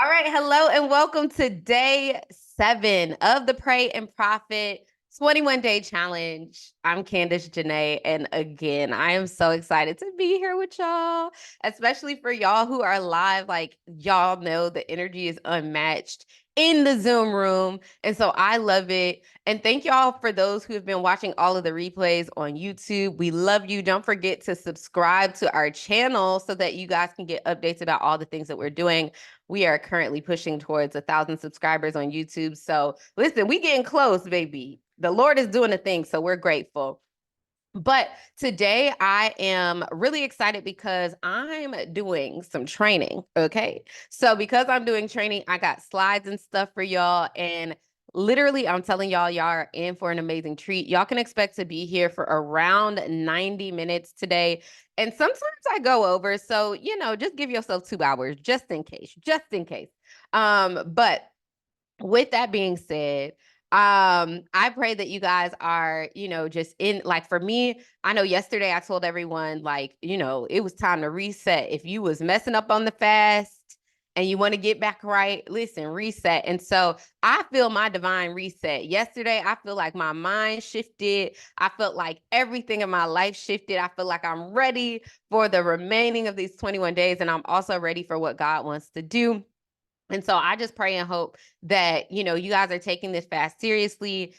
All right, hello and welcome to day 7 of the Pray and Profit 21-day challenge. I'm Candace Janae, and again, I am so excited to be here with y'all, especially for y'all who are live. Like, y'all know the energy is unmatched in the Zoom room, and so I love it. And thank y'all for those who have been watching all of the replays on YouTube. We love you. Don't forget to subscribe to our channel so that you guys can get updates about all the things that we're doing. We are currently pushing towards 1,000 subscribers on YouTube. So listen, we getting close, baby. The Lord is doing a thing, so we're grateful. But today I am really excited because I'm doing some training. Okay. So because I'm doing training, I got slides and stuff for y'all. And literally, I'm telling y'all are in for an amazing treat. Y'all can expect to be here for around 90 minutes today. And sometimes I go over. So, just give yourself 2 hours just in case, just in case. But with that being said, I pray that you guys are, just in, like, for me, I know yesterday I told everyone, like, it was time to reset. If you was messing up on the fast and you want to get back right, listen, reset. And so I feel my divine reset. Yesterday, I feel like my mind shifted. I felt like everything in my life shifted. I feel like I'm ready for the remaining of these 21 days. And I'm also ready for what God wants to do. And so I just pray and hope that, you guys are taking this fast seriously,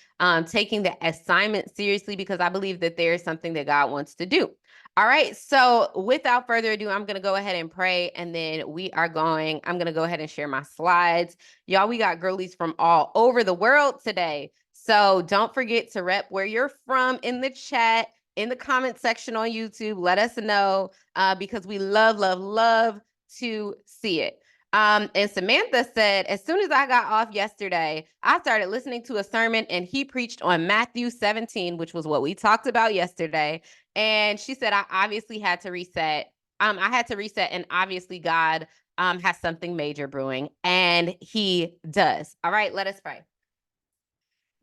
taking the assignment seriously, because I believe that there is something that God wants to do. All right. So without further ado, I'm going to go ahead and pray, and then I'm going to go ahead and share my slides. Y'all, we got girlies from all over the world today. So don't forget to rep where you're from in the chat, in the comment section on YouTube. Let us know, because we love, love, love to see it. And Samantha said, as soon as I got off yesterday, I started listening to a sermon and he preached on Matthew 17, which was what we talked about yesterday. And she said, I obviously had to reset. I had to reset, and obviously God has something major brewing, and he does. All right, let us pray.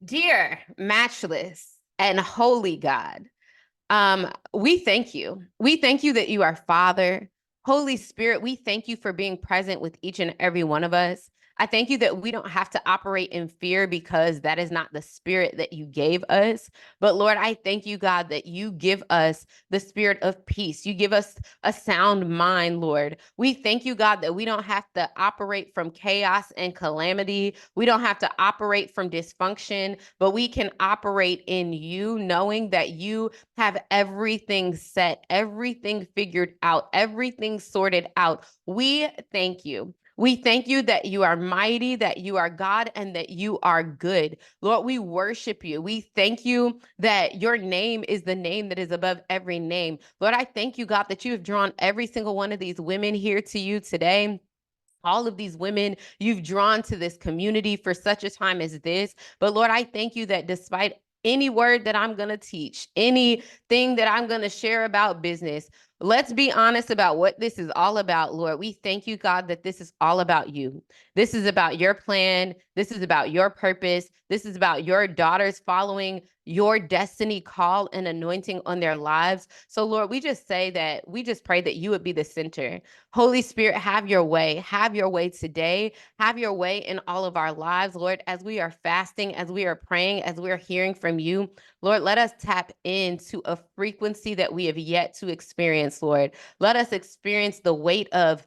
Dear, matchless, and holy God, we thank you. We thank you that you are Father. Holy Spirit, we thank you for being present with each and every one of us. I thank you that we don't have to operate in fear, because that is not the spirit that you gave us. But Lord, I thank you, God, that you give us the spirit of peace. You give us a sound mind, Lord. We thank you, God, that we don't have to operate from chaos and calamity. We don't have to operate from dysfunction, but we can operate in you, knowing that you have everything set, everything figured out, everything sorted out. We thank you. We thank you that you are mighty, that you are God, and that you are good. Lord, we worship you. We thank you that your name is the name that is above every name. Lord, I thank you, God, that you have drawn every single one of these women here to you today. All of these women you've drawn to this community for such a time as this. But Lord, I thank you that despite any word that I'm going to teach, anything that I'm going to share about business, let's be honest about what this is all about, Lord. We thank you, God, that this is all about you. This is about your plan. This is about your purpose. This is about your daughters following your destiny call and anointing on their lives. So, Lord, we just pray that you would be the center. Holy Spirit, have your way. Have your way today. Have your way in all of our lives, Lord, as we are fasting, as we are praying, as we're hearing from you. Lord, let us tap into a frequency that we have yet to experience, Lord. Let us experience the weight of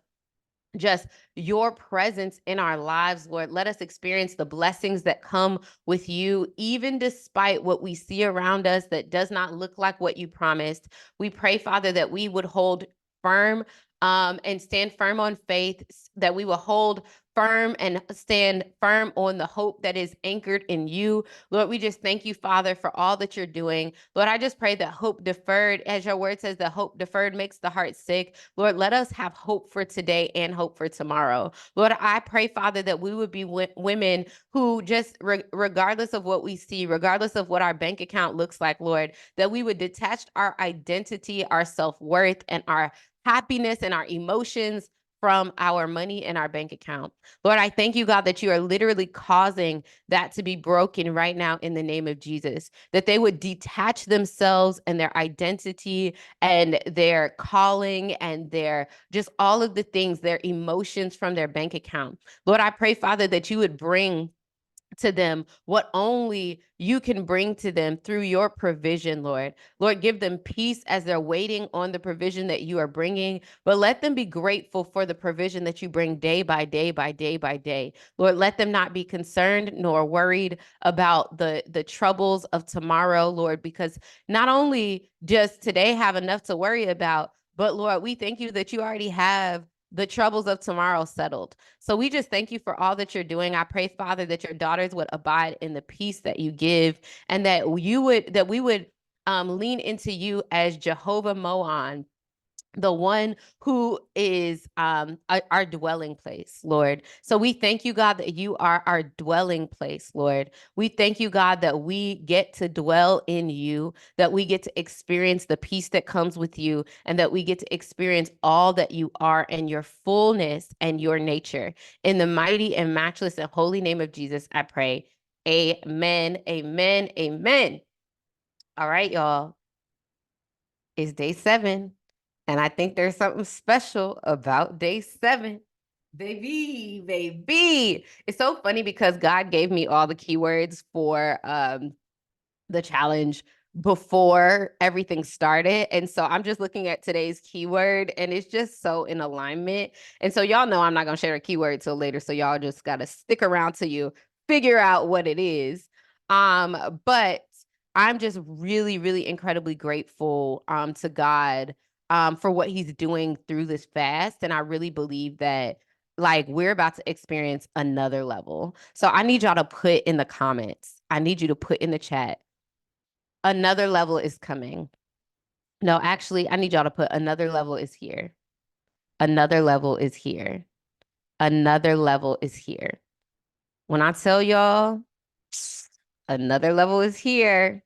just your presence in our lives, Lord. Let us experience the blessings that come with you, even despite what we see around us that does not look like what you promised. We pray, Father, that we would hold firm and stand firm on faith, that we will hold firm and stand firm on the hope that is anchored in you. Lord, we just thank you, Father, for all that you're doing. Lord, I just pray that hope deferred, as your word says, that hope deferred makes the heart sick. Lord, let us have hope for today and hope for tomorrow. Lord, I pray, Father, that we would be women who just, regardless of what we see, regardless of what our bank account looks like, Lord, that we would detach our identity, our self-worth, and our happiness and our emotions from our money in our bank account. Lord, I thank you, God, that you are literally causing that to be broken right now in the name of Jesus, that they would detach themselves and their identity and their calling and their just all of the things, their emotions from their bank account. Lord, I pray, Father, that you would bring to them what only you can bring to them through your provision, Lord. Lord, give them peace as they're waiting on the provision that you are bringing, but let them be grateful for the provision that you bring day by day by day by day. Lord, let them not be concerned nor worried about the troubles of tomorrow, Lord, because not only does today have enough to worry about, but Lord, we thank you that you already have the troubles of tomorrow settled. So we just thank you for all that you're doing. I pray, Father, that your daughters would abide in the peace that you give, and that we would lean into you as Jehovah Moan, the one who is our dwelling place, Lord. So we thank you, God, that you are our dwelling place, Lord. We thank you, God, that we get to dwell in you, that we get to experience the peace that comes with you, and that we get to experience all that you are and your fullness and your nature. In the mighty and matchless and holy name of Jesus, I pray. Amen, amen, amen. All right, y'all. It's day 7. And I think there's something special about day 7. Baby. It's so funny because God gave me all the keywords for the challenge before everything started. And so I'm just looking at today's keyword and it's just so in alignment. And so y'all know I'm not going to share a keyword till later. So y'all just got to stick around till you figure out what it is. But I'm just really, really incredibly grateful to God for what he's doing through this fast. And I really believe that like we're about to experience another level. So I need y'all to put in the comments. I need you to put in the chat. Another level is coming. No, actually, I need y'all to put another level is here. Another level is here. Another level is here. When I tell y'all another level is here,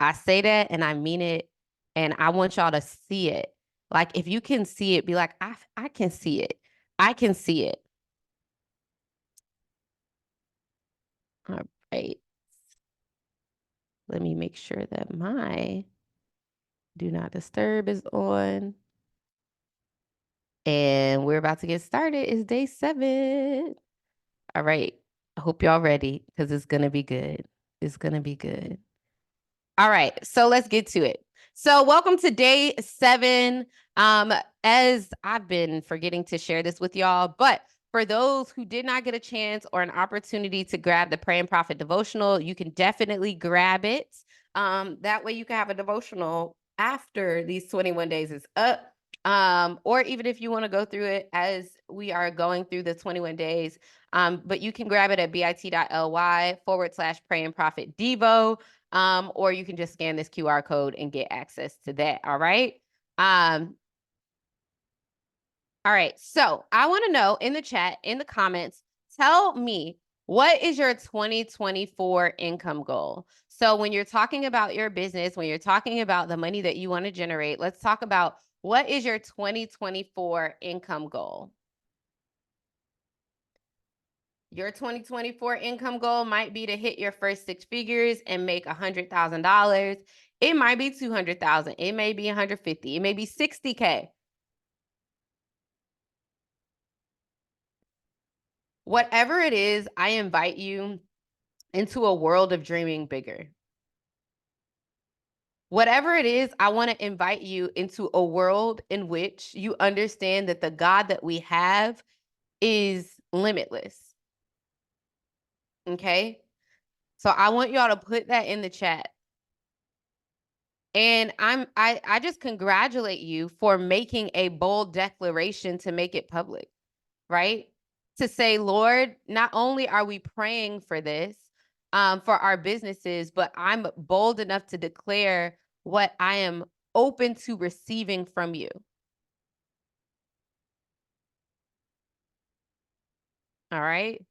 I say that and I mean it. And I want y'all to see it. Like if you can see it, be like, I can see it. I can see it. All right. Let me make sure that my do not disturb is on. And we're about to get started. It's day 7. All right. I hope y'all ready because it's going to be good. It's going to be good. All right. So let's get to it. So welcome to day 7. As I've been forgetting to share this with y'all, but for those who did not get a chance or an opportunity to grab the Pray and Prophet devotional, you can definitely grab it. That way you can have a devotional after these 21 days is up. Or even if you want to go through it as we are going through the 21 days, but you can grab it at bit.ly/pray and prophet devo. Or you can just scan this QR code and get access to that. All right. All right. So I want to know in the chat, in the comments, tell me what is your 2024 income goal? So when you're talking about your business, when you're talking about the money that you want to generate, let's talk about what is your 2024 income goal? Your 2024 income goal might be to hit your first 6 figures and make $100,000. It might be 200,000. It may be 150. It may be 60K. Whatever it is, I invite you into a world of dreaming bigger. Whatever it is, I want to invite you into a world in which you understand that the God that we have is limitless. Okay? So I want y'all to put that in the chat. And I just congratulate you for making a bold declaration to make it public, right? To say, Lord, not only are we praying for this, for our businesses, but I'm bold enough to declare what I am open to receiving from you. All right.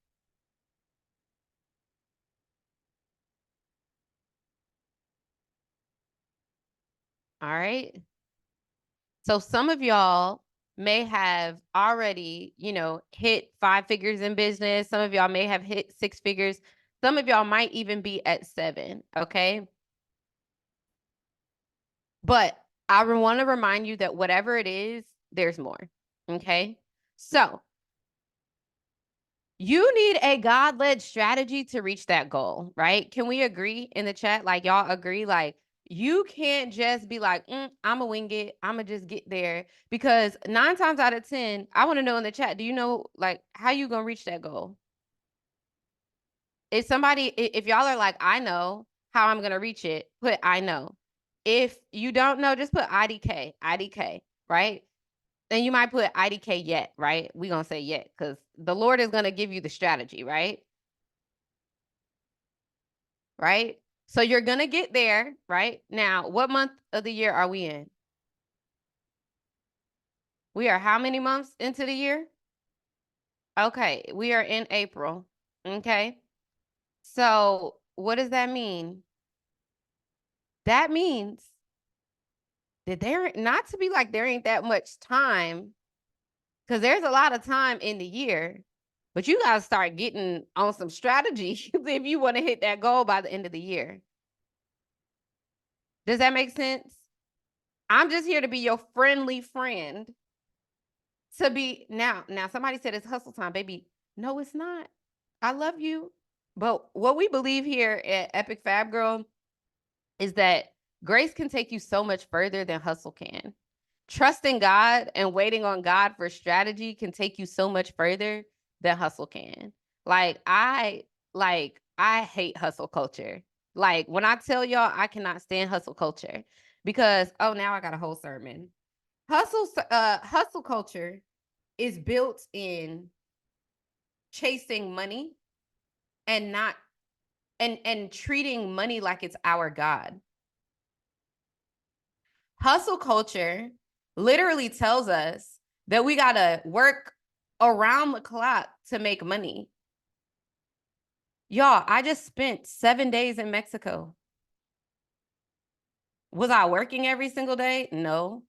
All right. So some of y'all may have already, hit 5 figures in business. Some of y'all may have hit 6 figures. Some of y'all might even be at 7, okay? But I want to remind you that whatever it is, there's more, okay? So you need a God-led strategy to reach that goal, right? Can we agree in the chat? Like, y'all agree? Like, you can't just be like, I'm gonna wing it. I'm gonna just get there. Because 9 times out of 10, I want to know in the chat, do you know, like, how you gonna reach that goal? If y'all are like, I know how I'm gonna reach it, put I know. If you don't know, just put IDK, right? And you might put IDK yet, right? We're gonna say yet, because the Lord is gonna give you the strategy, right? Right? So you're gonna get there, right? Now, what month of the year are we in? We are how many months into the year? Okay, we are in April. Okay. So what does that mean? That means that there, not to be like there ain't that much time, because there's a lot of time in the year, but you gotta start getting on some strategy if you want to hit that goal by the end of the year. Does that make sense? I'm just here to be your friendly friend. To be now somebody said it's hustle time, baby. No, it's not. I love you. But what we believe here at Epic Fab Girl is that grace can take you so much further than hustle can. Trusting God and waiting on God for strategy can take you so much further than hustle can. I hate hustle culture. Like, when I tell y'all I cannot stand hustle culture, because now I got a whole sermon. Hustle culture is built in chasing money and not and treating money like it's our God. Hustle culture literally tells us that we got to work around the clock to make money. Y'all, I just spent 7 days in Mexico. Was I working every single day? No.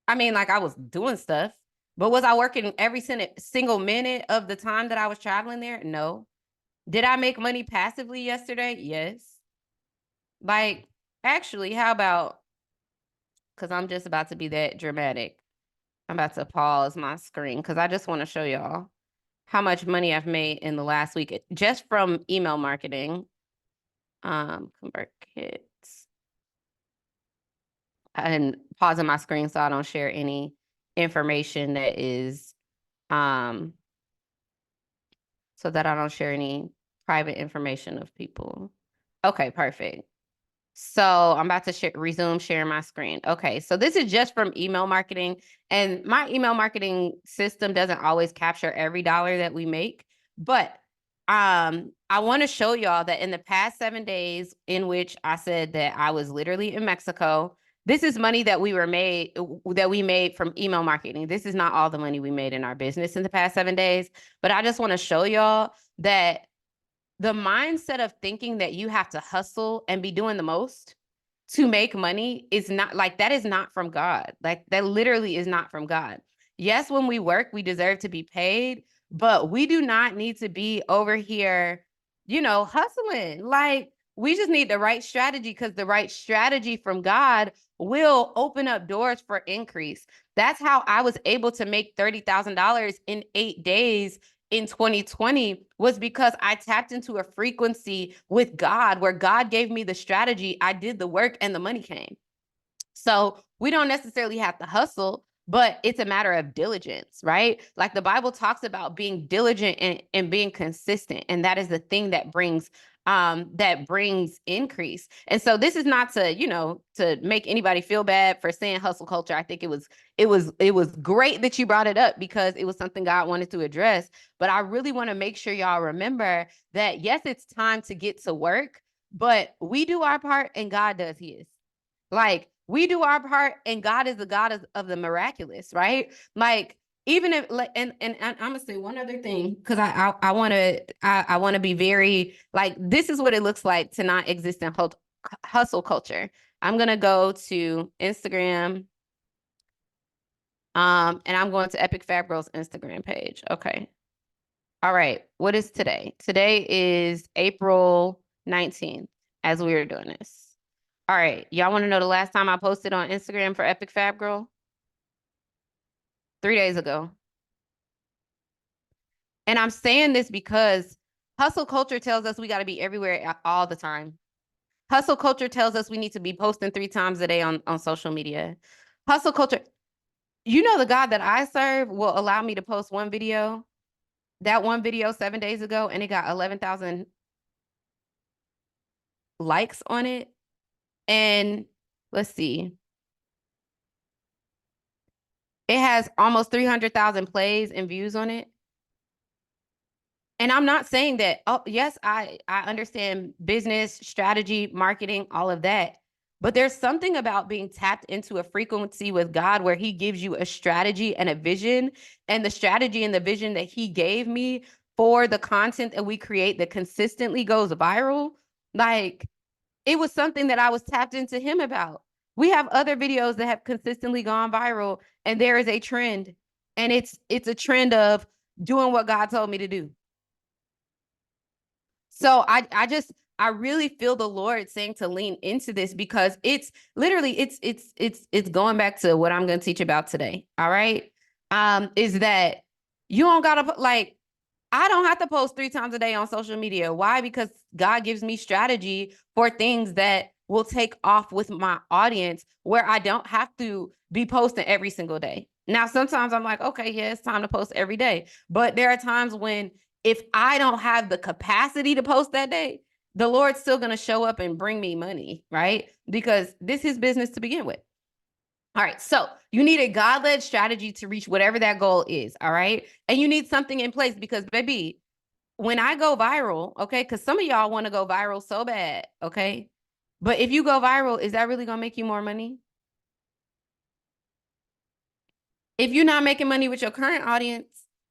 I mean, like, I was doing stuff, but was I working every single minute of the time that I was traveling there? No. Did I make money passively yesterday? Yes. Like, actually, how about, because I'm just about to be that dramatic, I'm about to pause my screen because I just want to show y'all how much money I've made in the last week just from email marketing. Convert kits. And pausing my screen so I don't share any information that is, so that I don't share any private information of people. Okay, perfect. So I'm about to resume sharing my screen. Okay, so this is just from email marketing, and my email marketing system doesn't always capture every dollar that we make, but I want to show y'all that in the past 7 days in which I said that I was literally in Mexico, this is money that we made from email marketing. This is not all the money we made in our business in the past 7 days, but I just want to show y'all that the mindset of thinking that you have to hustle and be doing the most to make money is not, like, that is not from God. Like, that literally is not from God. Yes, when we work, we deserve to be paid, but we do not need to be over here, hustling. Like, we just need the right strategy, because the right strategy from God will open up doors for increase. That's how I was able to make $30,000 in 8 days in 2020, was because I tapped into a frequency with God where God gave me the strategy, I did the work, and the money came. So we don't necessarily have to hustle, but it's a matter of diligence, right? Like, the Bible talks about being diligent and being consistent. And that is the thing that brings increase. And so this is not to make anybody feel bad for saying hustle culture. I think it was great that you brought it up, because it was something God wanted to address. But I really want to make sure y'all remember that, yes, it's time to get to work, but we do our part and God does his. Like, we do our part and God is the God of the miraculous, right? Like, even if, and I'm gonna say one other thing, because I want to be very, like, this is what it looks like to not exist in hustle culture. I'm gonna go to Instagram. And I'm going to Epic Fab Girl's Instagram page. Okay. All right. What is today? Today is April 19th as we are doing this. All right. Y'all want to know the last time I posted on Instagram for Epic Fab Girl? 3 days ago. And I'm saying this because hustle culture tells us we got to be everywhere all the time. Hustle culture tells us we need to be posting 3 times a day on social media. Hustle culture, you know, the God that I serve will allow me to post one video, that one video 7 days ago, and it got 11,000 likes on it. And let's see, it has almost 300,000 plays and views on it. And I'm not saying that, oh, yes, I understand business, strategy, marketing, all of that. But there's something about being tapped into a frequency with God where he gives you a strategy and a vision. And the strategy and the vision that he gave me for the content that we create that consistently goes viral, like it was something that I was tapped into him about. We have other videos that have consistently gone viral, and there is a trend. And it's a trend of doing what God told me to do. So I really feel the Lord saying to lean into this because it's literally it's going back to what I'm going to teach about today. All right. Is that you don't gotta put like I don't have to post 3 times a day on social media. Why? Because God gives me strategy for things that will take off with my audience where I don't have to be posting every single day. Now, sometimes I'm like, okay, yeah, it's time to post every day. But there are times when if I don't have the capacity to post that day, the Lord's still going to show up and bring me money, right? Because this is business to begin with. All right. So you need a God-led strategy to reach whatever that goal is. All right. And you need something in place because, baby, when I go viral, okay, because some of y'all want to go viral so bad, okay? But if you go viral, is that really going to make you more money? If you're not making money with your current audience,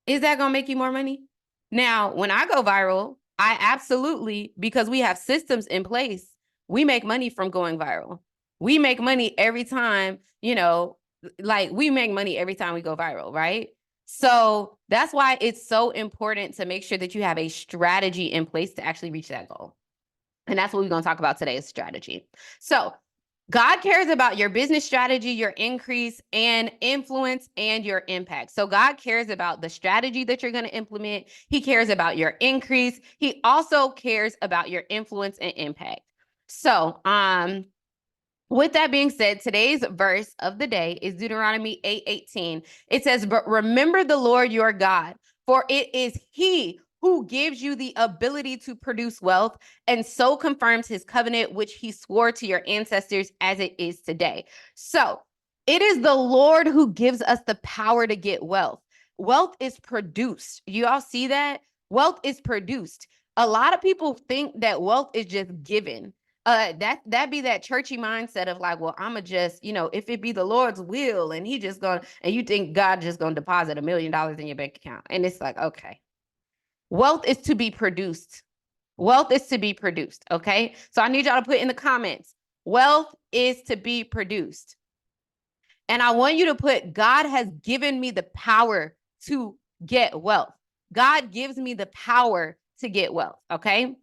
is that going to make you more money? Now, when I go viral, I absolutely, because we have systems in place, we make money from going viral. We make money every time, you know, like we make money every time we go viral, right? So that's why it's so important to make sure that you have a strategy in place to actually reach that goal. And that's what we're going to talk about today is strategy. So God cares about your business strategy, your increase and influence, and your impact. So God cares about the strategy that you're going to implement. He cares about your increase. He also cares about your influence and impact. So, with that being said, today's verse of the day is Deuteronomy 8:18. It says, "But remember the Lord your God, for it is he who gives you the ability to produce wealth and so confirms his covenant, which he swore to your ancestors as it is today." So it is the Lord who gives us the power to get wealth. Wealth is produced. You all see that? Wealth is produced. A lot of people think that wealth is just given. That be that churchy mindset of like, well, I'ma just, if it be the Lord's will and he just gonna, and you think God just gonna deposit $1 million in your bank account. And it's like, okay. Wealth is to be produced. Wealth is to be produced. Okay. So I need y'all to put in the comments, wealth is to be produced. And I want you to put, God has given me the power to get wealth. God gives me the power to get wealth. Okay.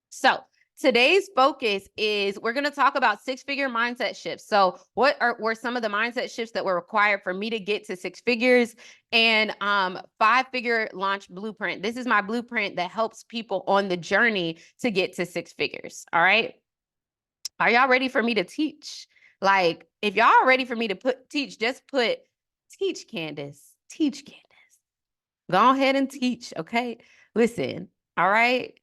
So today's focus is we're going to talk about 6-figure mindset shifts. So what were some of the mindset shifts that were required for me to get to 6 figures and 5-figure launch blueprint. This is my blueprint that helps people on the journey to get to 6 figures. All right. Are y'all ready for me to teach? Like, if y'all are ready for me to teach, just put teach, Candace. Teach, Candace. Go ahead and teach. Okay. Listen. All right.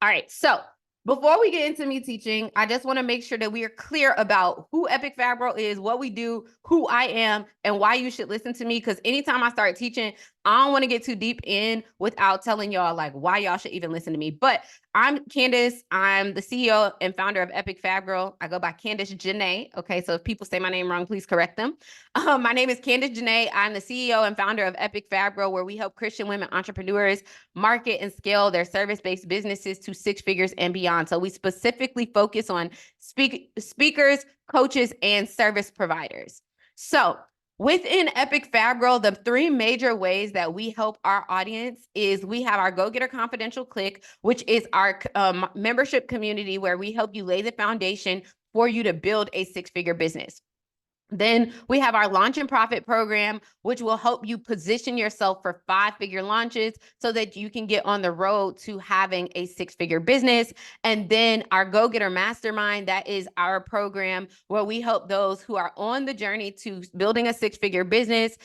All right. So before we get into me teaching, I just want to make sure that we are clear about who Epic Fab Girl is, what we do, who I am, and why you should listen to me. Because anytime I start teaching, I don't want to get too deep in without telling y'all like why y'all should even listen to me. But I'm Candace. I'm the CEO and founder of Epic Fab Girl. I go by Candace Janae. Okay, so if people say my name wrong, please correct them. My name is Candace Janae. I'm the CEO and founder of Epic Fab Girl, where we help Christian women entrepreneurs market and scale their service-based businesses to six figures and beyond. So we specifically focus on speakers, coaches, and service providers. So within Epic Fab Girl, the three major ways that we help our audience is we have our Go Getter Confidential Click, which is our membership community where we help you lay the foundation for you to build a six-figure business. Then we have our Launch and Profit program, which will help you position yourself for five-figure launches so that you can get on the road to having a six-figure business. And then our Go Getter Mastermind, that is our program where we help those who are on the journey to building a six-figure business,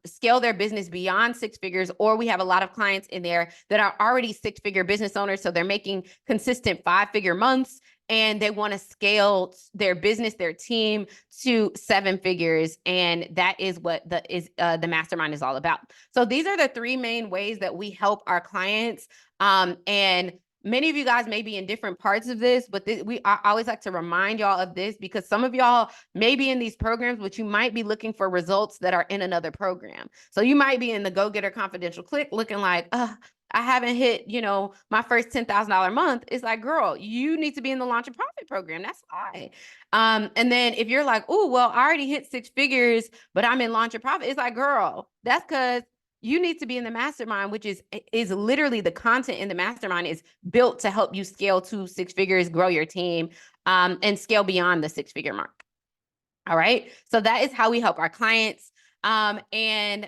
scale their business beyond six figures, or we have a lot of clients in there that are already six-figure business owners. So they're making consistent five-figure months, and they want to scale their business, their team to seven figures. And that is what the mastermind is all about. So these are the three main ways that we help our clients. And many of you guys may be in different parts of this, but I always like to remind y'all of this because some of y'all may be in these programs, but you might be looking for results that are in another program. So you might be in the Go Getter Confidential Click looking like, I haven't hit, my first $10,000 month. It's like, girl, you need to be in the Launch and Profit program. That's why. And then if you're like, oh, well, I already hit six figures, but I'm in Launch and Profit. It's like, girl, that's because you need to be in the mastermind, which is literally the content in the mastermind is built to help you scale to six figures, grow your team, and scale beyond the six-figure mark. All right. So that is how we help our clients. And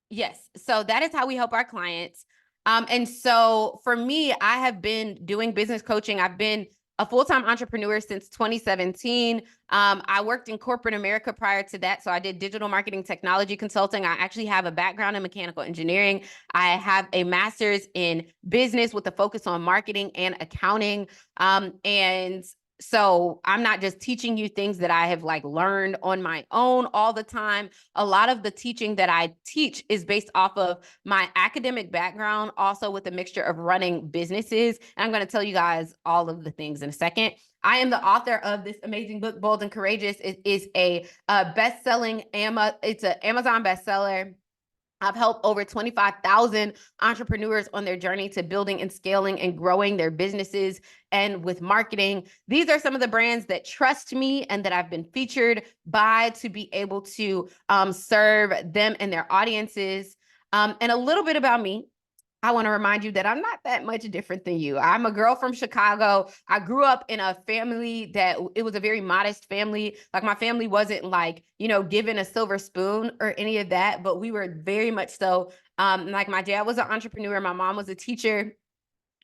yes, so that is how we help our clients. And so for me, I have been doing business coaching. I've been a full-time entrepreneur since 2017. I worked in corporate America prior to that. So I did digital marketing technology consulting. I actually have a background in mechanical engineering. I have a master's in business with a focus on marketing and accounting. And so I'm not just teaching you things that I have learned on my own all the time. A lot of the teaching that I teach is based off of my academic background, also with a mixture of running businesses. And I'm going to tell you guys all of the things in a second. I am the author of this amazing book, Bold and Courageous. It is a best-selling, it's an Amazon bestseller. I've helped over 25,000 entrepreneurs on their journey to building and scaling and growing their businesses and with marketing. These are some of the brands that trust me and that I've been featured by to be able to serve them and their audiences. And a little bit about me. I want to remind you that I'm not that much different than you. I'm a girl from Chicago. I grew up in a family that it was a very modest family. My family wasn't given a silver spoon or any of that, but we were very much so. My dad was an entrepreneur. My mom was a teacher.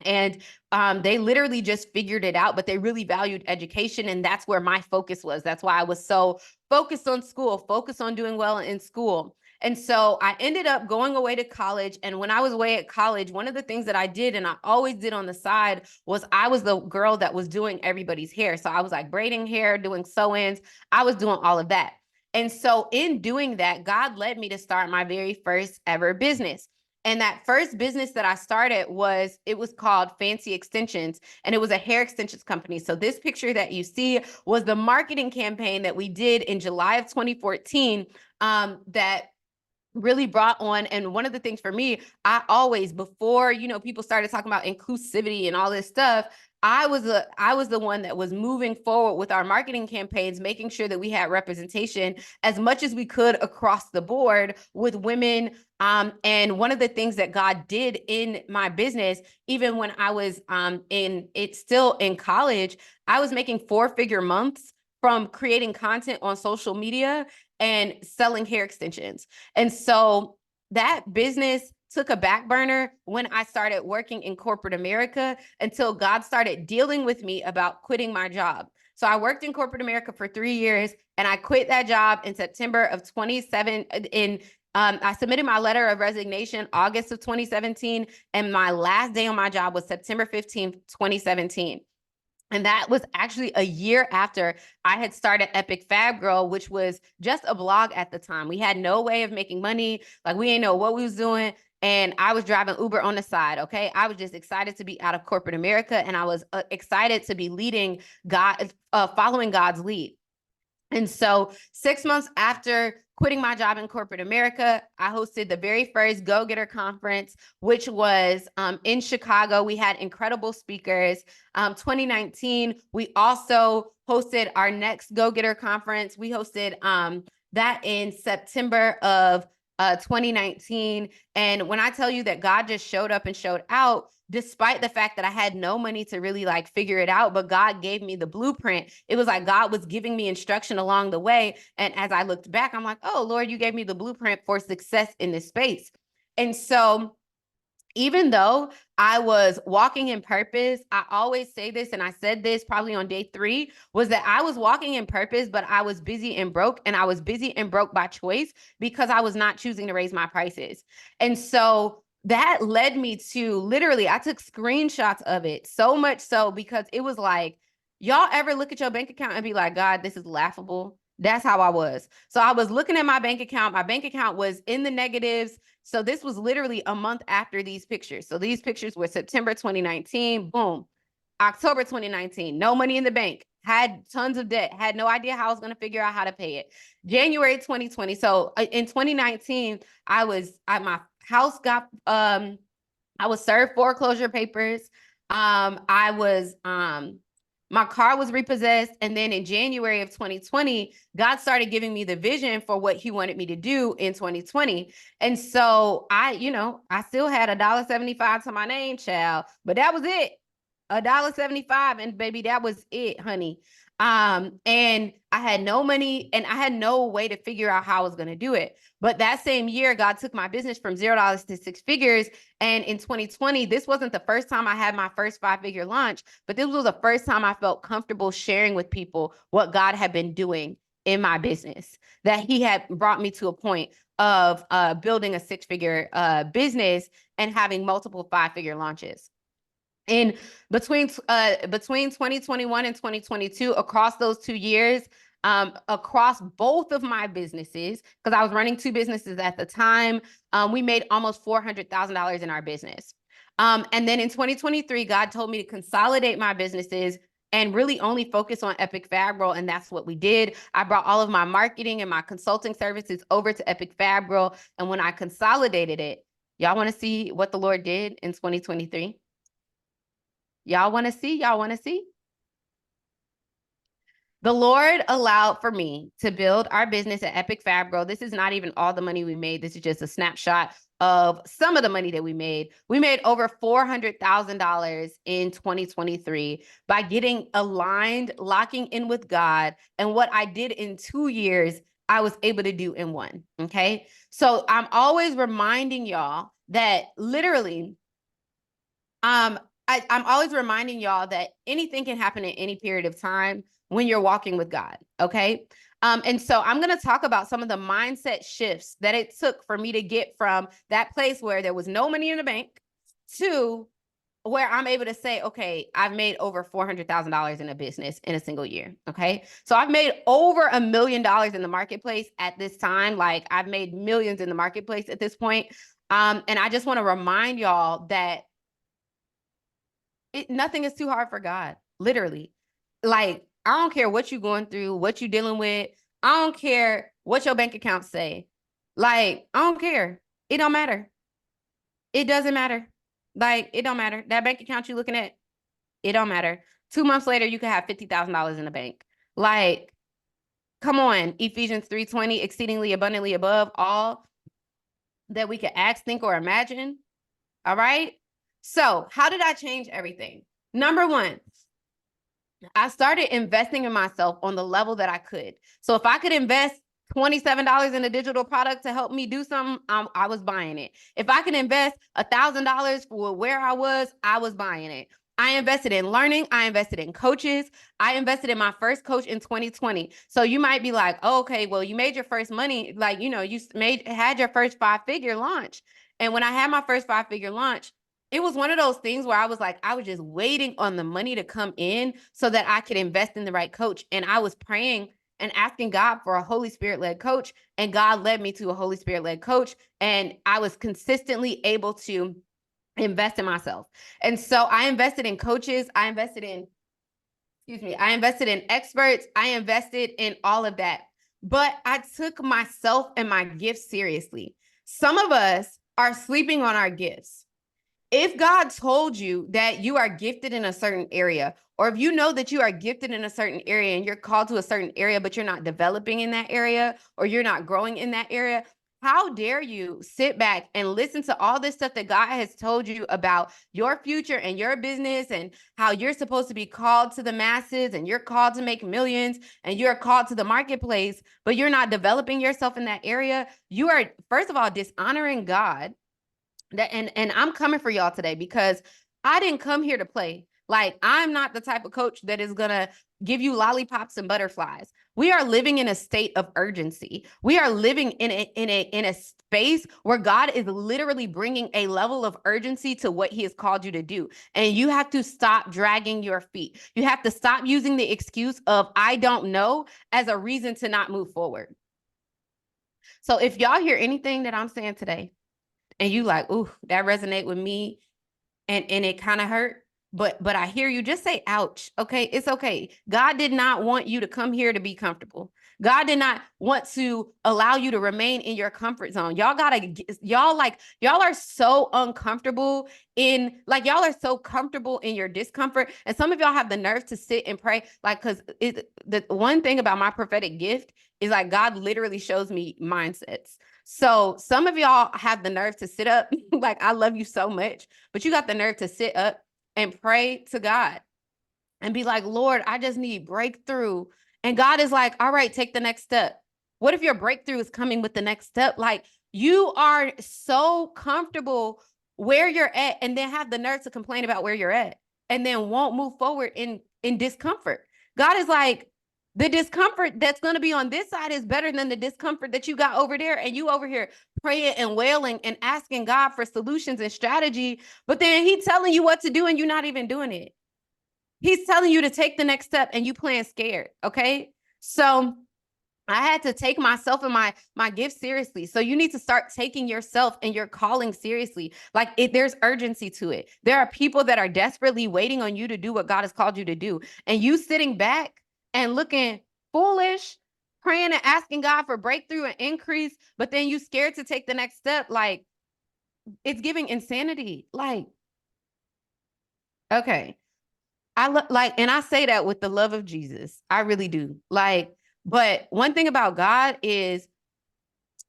And they literally just figured it out, but they really valued education. And that's where my focus was. That's why I was so focused on school, focused on doing well in school. And so I ended up going away to college. And when I was away at college, one of the things that I did, and I always did on the side, was I was the girl that was doing everybody's hair. So I was braiding hair, doing sew-ins. I was doing all of that. And so in doing that, God led me to start my very first ever business. And that first business that I started was called Fancy Extensions, and it was a hair extensions company. So this picture that you see was the marketing campaign that we did in July of 2014 that really brought on. And one of the things for me, I always, before, people started talking about inclusivity and all this stuff, I was the one that was moving forward with our marketing campaigns, making sure that we had representation as much as we could across the board with women. And one of the things that God did in my business, even when I was still in college, I was making four-figure months from creating content on social media and selling hair extensions. And so that business took a back burner when I started working in corporate America until God started dealing with me about quitting my job. So I worked in corporate America for 3 years, and I quit that job in September of 2017. I submitted my letter of resignation August of 2017, and my last day on my job was September 15th, 2017. And that was actually a year after I had started Epic Fab Girl, which was just a blog at the time. We had no way of making money. Like, we didn't know what we was doing. And I was driving Uber on the side. Okay. I was just excited to be out of corporate America. And I was excited to be leading God, following God's lead. And so 6 months after quitting my job in corporate America, I hosted the very first Go Getter conference, which was in Chicago. We had incredible speakers. 2019, we also hosted our next Go Getter conference. We hosted that in September of 2019. And when I tell you that God just showed up and showed out, despite the fact that I had no money to really like figure it out, but God gave me the blueprint. It was like God was giving me instruction along the way. And as I looked back, I'm like, oh, Lord, you gave me the blueprint for success in this space. And so even though I was walking in purpose, I always say this, and I said this probably on day 3, was that I was walking in purpose, but I was busy and broke, and I was busy and broke by choice because I was not choosing to raise my prices. And so that led me to literally, I took screenshots of it, so much so because it was like, y'all ever look at your bank account and be like, God, this is laughable? That's how I was. So I was looking at my bank account. My bank account was in the negatives. So this was literally a month after these pictures. So these pictures were September 2019, boom. October 2019, no money in the bank, had tons of debt, had no idea how I was going to figure out how to pay it. January 2020. So in 2019, my house got, I was served foreclosure papers. My car was repossessed. And then in January of 2020, God started giving me the vision for what he wanted me to do in 2020. And so I still had $1.75 to my name, child, but that was it. $1.75. And baby, that was it, honey. And I had no money and I had no way to figure out how I was going to do it. But that same year, God took my business from $0 to 6 figures. And in 2020, this wasn't the first time I had my first 5-figure launch, but this was the first time I felt comfortable sharing with people what God had been doing in my business, that he had brought me to a point of building a 6-figure business and having multiple 5-figure launches. In between 2021 and 2022, across those 2 years, across both of my businesses, because I was running 2 businesses at the time, we made almost $400,000 in our business. And then in 2023, God told me to consolidate my businesses and really only focus on Epic Fab Girl. And that's what we did. I brought all of my marketing and my consulting services over to Epic Fab Girl. And when I consolidated it, y'all want to see what the Lord did in 2023? Y'all want to see? Y'all want to see? The Lord allowed for me to build our business at Epic Fab Girl. This is not even all the money we made. This is just a snapshot of some of the money that we made. We made over $400,000 in 2023 by getting aligned, locking in with God. And what I did in 2 years, I was able to do in 1. Okay. So I'm always reminding y'all that literally, I'm always reminding y'all that anything can happen in any period of time when you're walking with God, okay? And so I'm going to talk about some of the mindset shifts that it took for me to get from that place where there was no money in the bank to where I'm able to say, okay, I've made over $400,000 in a business in a single year, okay? So I've made over $1 million in the marketplace at this time. Like, I've made millions in the marketplace at this point. And I just want to remind y'all that nothing is too hard for God, literally. Like, I don't care what you're going through, what you're dealing with. I don't care what your bank accounts say. Like, I don't care. It don't matter. It doesn't matter. Like, it don't matter. That bank account you're looking at, it don't matter. 2 months later, you could have $50,000 in the bank. Like, come on, Ephesians 3:20, exceedingly abundantly above all that we could ask, think, or imagine. All right. So how did I change everything? Number 1, I started investing in myself on the level that I could. So if I could invest $27 in a digital product to help me do something, I was buying it. If I could invest $1,000 for where I was buying it. I invested in learning. I invested in coaches. I invested in my first coach in 2020. So you might be like, oh, okay, well, you made your first money. Like, you had your first 5-figure launch. And when I had my first 5-figure launch, it was one of those things where I was like, I was just waiting on the money to come in so that I could invest in the right coach. And I was praying and asking God for a Holy Spirit led coach. And God led me to a Holy Spirit led coach. And I was consistently able to invest in myself. And so I invested in coaches. I invested in experts. I invested in all of that. But I took myself and my gifts seriously. Some of us are sleeping on our gifts. If God told you that you are gifted in a certain area, or if you know that you are gifted in a certain area and you're called to a certain area, but you're not developing in that area or you're not growing in that area, how dare you sit back and listen to all this stuff that God has told you about your future and your business and how you're supposed to be called to the masses and you're called to make millions and you're called to the marketplace, but you're not developing yourself in that area? You are, first of all, dishonoring God. And I'm coming for y'all today because I didn't come here to play. Like, I'm not the type of coach that is gonna give you lollipops and butterflies. We are living in a state of urgency. We are living in a space where God is literally bringing a level of urgency to what He has called you to do. And you have to stop dragging your feet. You have to stop using the excuse of "I don't know" as a reason to not move forward. So if y'all hear anything that I'm saying today, and you like, ooh, that resonate with me, and it kind of hurt, but I hear you, just say ouch. Okay, it's okay. God did not want you to come here to be comfortable. God did not want to allow you to remain in your comfort zone. Y'all are so uncomfortable y'all are so comfortable in your discomfort. And some of y'all have the nerve to sit and pray, like, because the one thing about my prophetic gift is like God literally shows me mindsets. So some of y'all have the nerve to sit up, like, I love you so much, but you got the nerve to sit up and pray to God and be like, Lord, I just need breakthrough. And God is like, all right, take the next step. What if your breakthrough is coming with the next step? Like, you are so comfortable where you're at and then have the nerve to complain about where you're at and then won't move forward in discomfort. God is like, the discomfort that's going to be on this side is better than the discomfort that you got over there. And you over here praying and wailing and asking God for solutions and strategy, but then He's telling you what to do and you're not even doing it. He's telling you to take the next step and you playing scared. Okay. So I had to take myself and my gift seriously. So you need to start taking yourself and your calling seriously. Like, there's urgency to it. There are people that are desperately waiting on you to do what God has called you to do. And you sitting back and looking foolish, praying and asking God for breakthrough and increase, but then you scared to take the next step. Like, it's giving insanity. Like, okay. And I say that with the love of Jesus. I really do. Like, but one thing about God is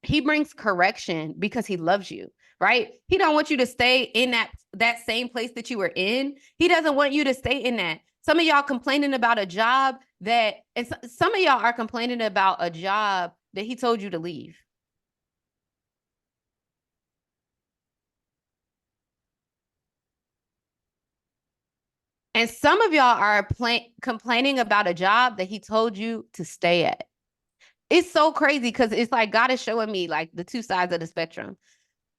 He brings correction because He loves you, right? He don't want you to stay in that same place that you were in. He doesn't want you to stay in that. Some of y'all complaining about a job and some of y'all are complaining about a job that He told you to leave. And some of y'all are complaining about a job that He told you to stay at. It's so crazy because it's like God is showing me like the two sides of the spectrum.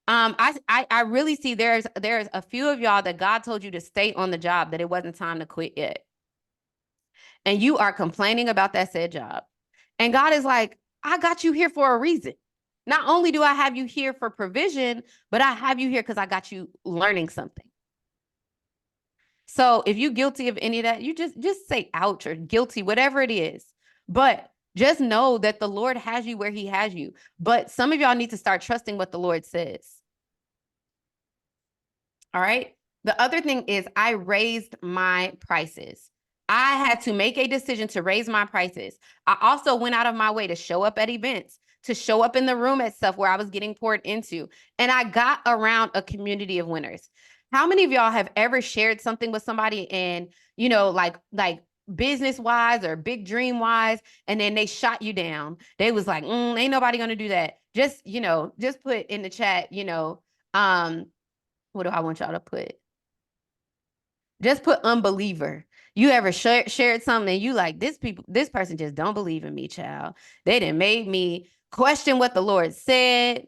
I really see there's a few of y'all that God told you to stay on the job, that it wasn't time to quit yet. And you are complaining about that said job. And God is like, I got you here for a reason. Not only do I have you here for provision, but I have you here because I got you learning something. So if you're guilty of any of that, you just say ouch or guilty, whatever it is. But just know that the Lord has you where He has you. But some of y'all need to start trusting what the Lord says. All right. The other thing is I raised my prices. I had to make a decision to raise my prices. I also went out of my way to show up at events, to show up in the room at stuff where I was getting poured into. And I got around a community of winners. How many of y'all have ever shared something with somebody and, like business wise or big dream wise, and then they shot you down? They was like, ain't nobody going to do that. Just put in the chat, what do I want y'all to put? Just put unbeliever. You ever shared something and you like, this person just don't believe in me, child. They done made me question what the Lord said.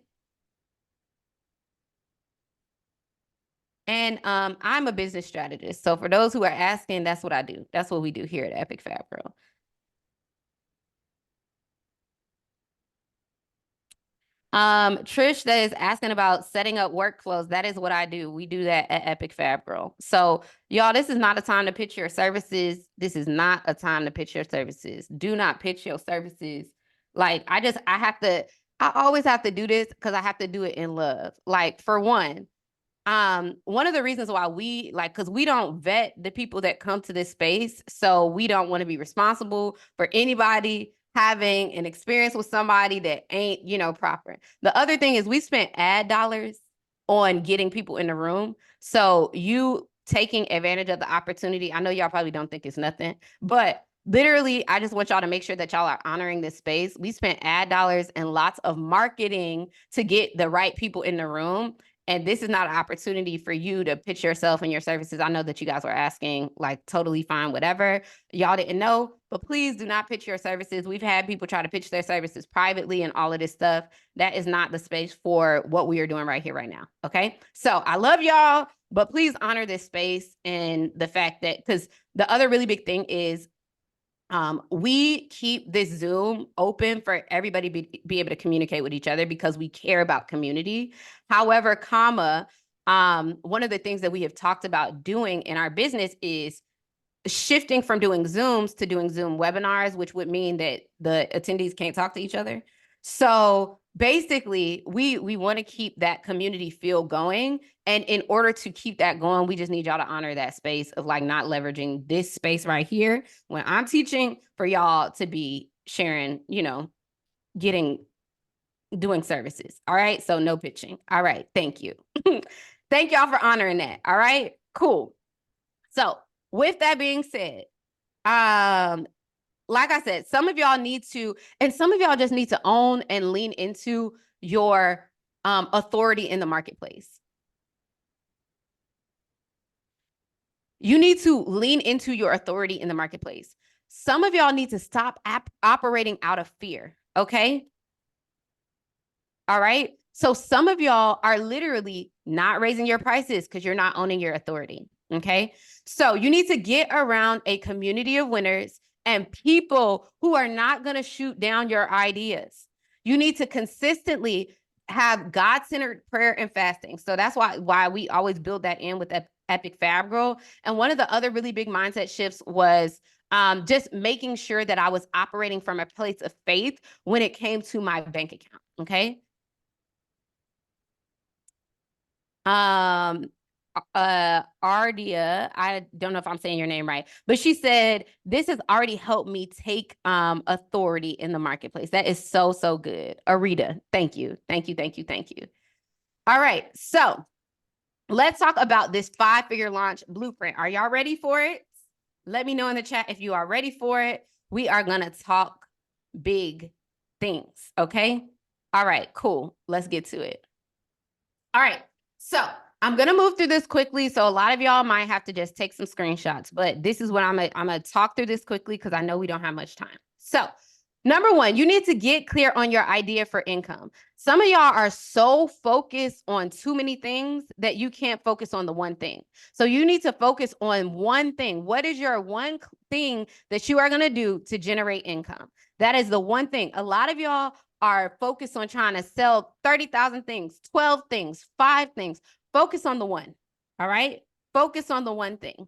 And I'm a business strategist. So for those who are asking, that's what I do. That's what we do here at Epic Fab Pro. Trish that is asking about setting up workflows. That is what I do. We do that at Epic Fab Pro. So y'all, this is not a time to pitch your services. This is not a time to pitch your services. Do not pitch your services. Like I always have to do this because I have to do it in love. Like for one of the reasons why we because we don't vet the people that come to this space, so we don't want to be responsible for anybody having an experience with somebody that ain't proper. The other thing is we spent ad dollars on getting people in the room, so you taking advantage of the opportunity. I know y'all probably don't think it's nothing, but literally I just want y'all to make sure that y'all are honoring this space. We spent ad dollars and lots of marketing to get the right people in the room. And this is not an opportunity for you to pitch yourself and your services. I know that you guys were asking, like, totally fine, whatever. Y'all didn't know, but please do not pitch your services. We've had people try to pitch their services privately and all of this stuff. That is not the space for what we are doing right here, right now. Okay. So I love y'all, but please honor this space and the fact that, because the other really big thing is we keep this Zoom open for everybody be able to communicate with each other because we care about community. However, one of the things that we have talked about doing in our business is shifting from doing Zooms to doing Zoom webinars, which would mean that the attendees can't talk to each other. So basically, we want to keep that community feel going. And in order to keep that going, we just need y'all to honor that space of like not leveraging this space right here when I'm teaching for y'all to be sharing, doing services. All right. So no pitching. All right. Thank you. Thank y'all for honoring that. All right. Cool. So with that being said, like I said, some of y'all need to, and some of y'all just need to own and lean into your authority in the marketplace. You need to lean into your authority in the marketplace. Some of y'all need to stop operating out of fear, okay? All right? So some of y'all are literally not raising your prices because you're not owning your authority, okay? So you need to get around a community of winners and people who are not going to shoot down your ideas. You need to consistently have God-centered prayer and fasting. So that's why we always build that in with Epic Fab Girl. And one of the other really big mindset shifts was just making sure that I was operating from a place of faith when it came to my bank account, okay? Ardia, I don't know if I'm saying your name right, but she said, this has already helped me take authority in the marketplace. That is so, so good. Arita, thank you. Thank you, thank you, thank you. All right, so let's talk about this 5-figure launch blueprint. Are y'all ready for it? Let me know in the chat if you are ready for it. We are gonna talk big things, okay? All right, cool. Let's get to it. All right, so I'm going to move through this quickly. So a lot of y'all might have to just take some screenshots, but this is what I'm going to talk through this quickly because I know we don't have much time. So number one, you need to get clear on your idea for income. Some of y'all are so focused on too many things that you can't focus on the one thing. So you need to focus on one thing. What is your one thing that you are going to do to generate income? That is the one thing. A lot of y'all are focused on trying to sell 30,000 things, 12 things, 5 things. Focus on the one, all right? Focus on the one thing.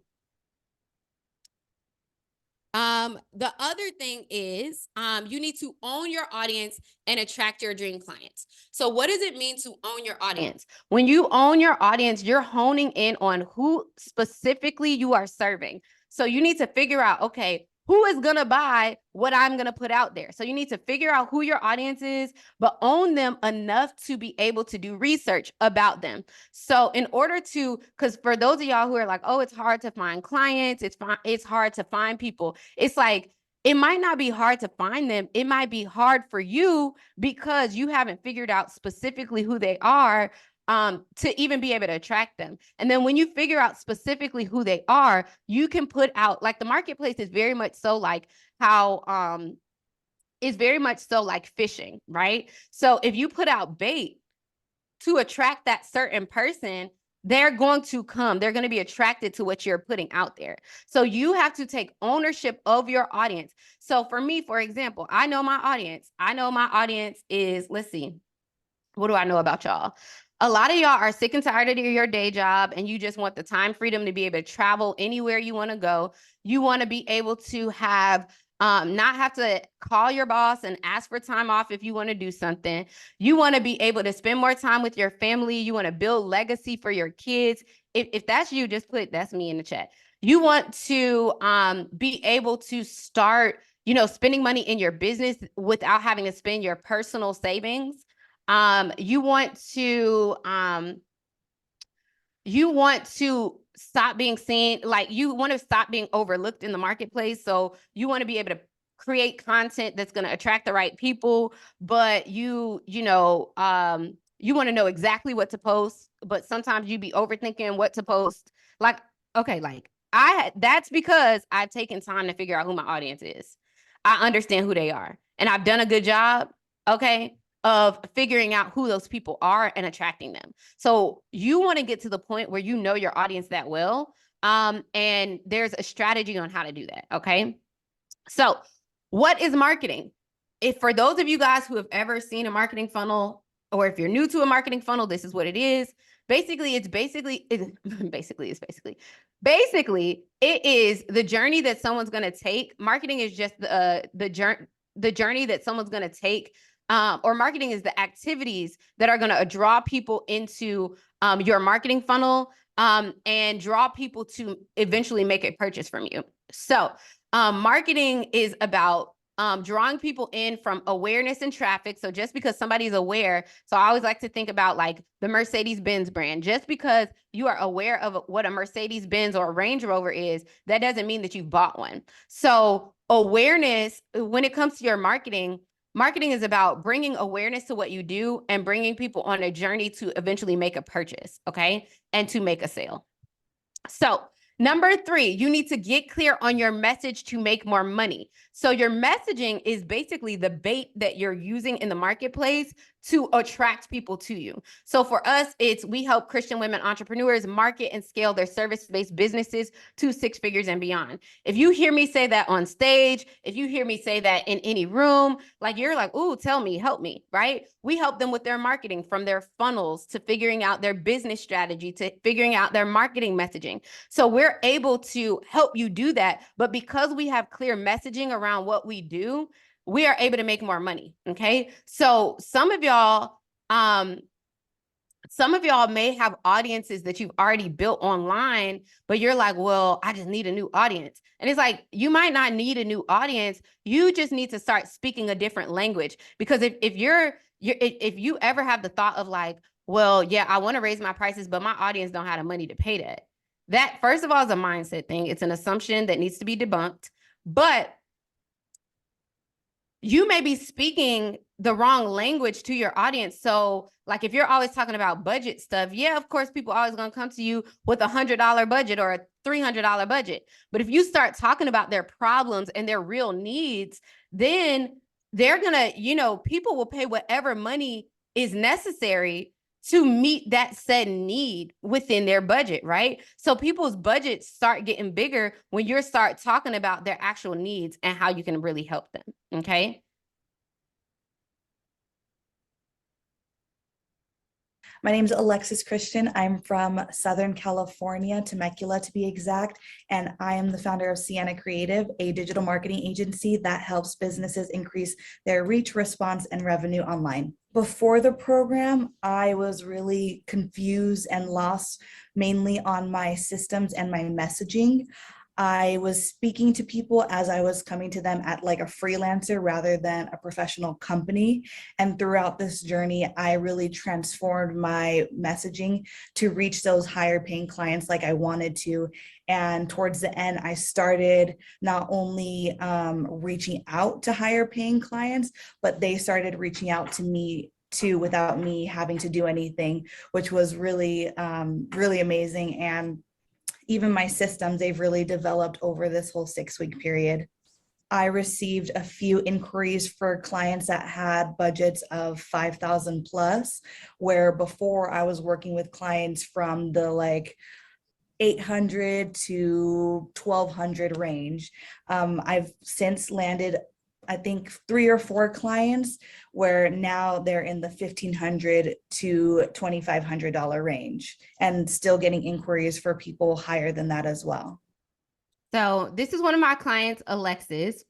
The other thing is you need to own your audience and attract your dream clients. So what does it mean to own your audience? When you own your audience, you're honing in on who specifically you are serving. So you need to figure out, okay, who is going to buy what I'm going to put out there? So you need to figure out who your audience is, but own them enough to be able to do research about them. So in order to, because for those of y'all who are like, oh, it's hard to find clients, it's hard to find people. It's like, it might not be hard to find them. It might be hard for you because you haven't figured out specifically who they are to even be able to attract them. And then when you figure out specifically who they are, you can put out, like the marketplace is very much so like how it's very much so like fishing, right? So if you put out bait to attract that certain person, they're going to come. They're going to be attracted to what you're putting out there. So you have to take ownership of your audience. So for me, for example, I know my audience. I know my audience is, let's see, what do I know about y'all? A lot of y'all are sick and tired of your day job and you just want the time freedom to be able to travel anywhere you want to go. You want to be able to have not have to call your boss and ask for time off if you want to do something. You want to be able to spend more time with your family. You want to build legacy for your kids. If that's you, just put that's me in the chat. You want to be able to start, spending money in your business without having to spend your personal savings. You want to stop being seen, like you want to stop being overlooked in the marketplace. So you want to be able to create content that's going to attract the right people, but you want to know exactly what to post, but sometimes you be overthinking what to post. Like, okay, like that's because I've taken time to figure out who my audience is. I understand who they are, and I've done a good job. Okay, of figuring out who those people are and attracting them. So you want to get to the point where you know your audience that well. And there's a strategy on how to do that. Okay. So what is marketing? If for those of you guys who have ever seen a marketing funnel, or if you're new to a marketing funnel, this is what it is. Basically, it is the journey that someone's going to take. Marketing is just the journey that someone's going to take. Or marketing is the activities that are going to draw people into your marketing funnel and draw people to eventually make a purchase from you. So marketing is about drawing people in from awareness and traffic. So just because somebody's aware, so I always like to think about like the Mercedes-Benz brand. Just because you are aware of what a Mercedes-Benz or a Range Rover is, that doesn't mean that you've bought one. So awareness, when it comes to your marketing is about bringing awareness to what you do and bringing people on a journey to eventually make a purchase, okay? And to make a sale. So number 3, you need to get clear on your message to make more money. So your messaging is basically the bait that you're using in the marketplace to attract people to you. So for us, we help Christian women entrepreneurs market and scale their service-based businesses to 6 figures and beyond. If you hear me say that on stage, if you hear me say that in any room, like you're like, ooh, tell me, help me, right? We help them with their marketing, from their funnels to figuring out their business strategy to figuring out their marketing messaging. So we're able to help you do that. But because we have clear messaging around what we do, we are able to make more money. Okay. So some of y'all may have audiences that you've already built online, but you're like, well, I just need a new audience. And it's like, you might not need a new audience. You just need to start speaking a different language. Because if you ever have the thought of like, well, yeah, I want to raise my prices, but my audience don't have the money to pay that. That, first of all, is a mindset thing. It's an assumption that needs to be debunked. But you may be speaking the wrong language to your audience. So like if you're always talking about budget stuff, yeah, of course, people are always going to come to you with $100 budget or a $300 budget. But if you start talking about their problems and their real needs, then they're going to, people will pay whatever money is necessary to meet that said need within their budget, right? So people's budgets start getting bigger when you start talking about their actual needs and how you can really help them, okay? My name is Alexis Christian. I'm from Southern California, Temecula to be exact, and I am the founder of Sienna Creative, a digital marketing agency that helps businesses increase their reach, response, and revenue online. Before the program, I was really confused and lost mainly on my systems and my messaging. I was speaking to people as I was coming to them at like a freelancer rather than a professional company. And throughout this journey, I really transformed my messaging to reach those higher paying clients like I wanted to. And towards the end, I started not only reaching out to higher paying clients, but they started reaching out to me too without me having to do anything, which was really, really amazing. And even my systems, they've really developed over this whole 6-week period. I received a few inquiries for clients that had budgets of 5,000 plus, where before I was working with clients from the 800 to 1,200 range. I've since landed, I think, 3 or 4 clients where now they're in the $1,500 to $2,500 range, and still getting inquiries for people higher than that as well. So this is one of my clients, Alexis.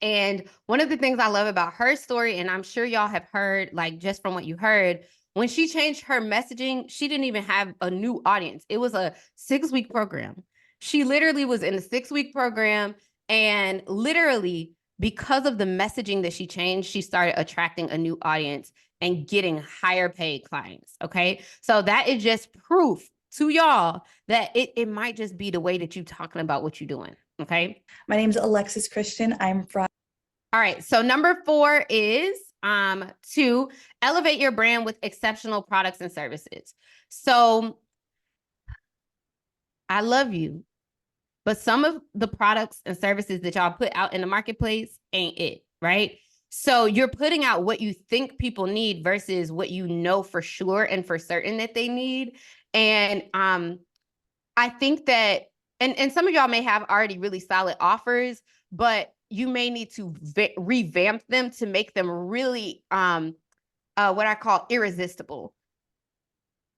And one of the things I love about her story, and I'm sure y'all have heard, like just from what you heard, when she changed her messaging, she didn't even have a new audience. It was a 6-week program. She literally was in a 6-week program, and literally because of the messaging that she changed, she started attracting a new audience and getting higher paid clients. Okay. So that is just proof to y'all that it might just be the way that you're talking about what you're doing. Okay. My name is Alexis Christian. I'm from. All right. So number 4 is to elevate your brand with exceptional products and services. So I love you, but some of the products and services that y'all put out in the marketplace ain't it, right? So you're putting out what you think people need versus what you know for sure and for certain that they need. And I think that, and some of y'all may have already really solid offers, but you may need to revamp them to make them really what I call irresistible.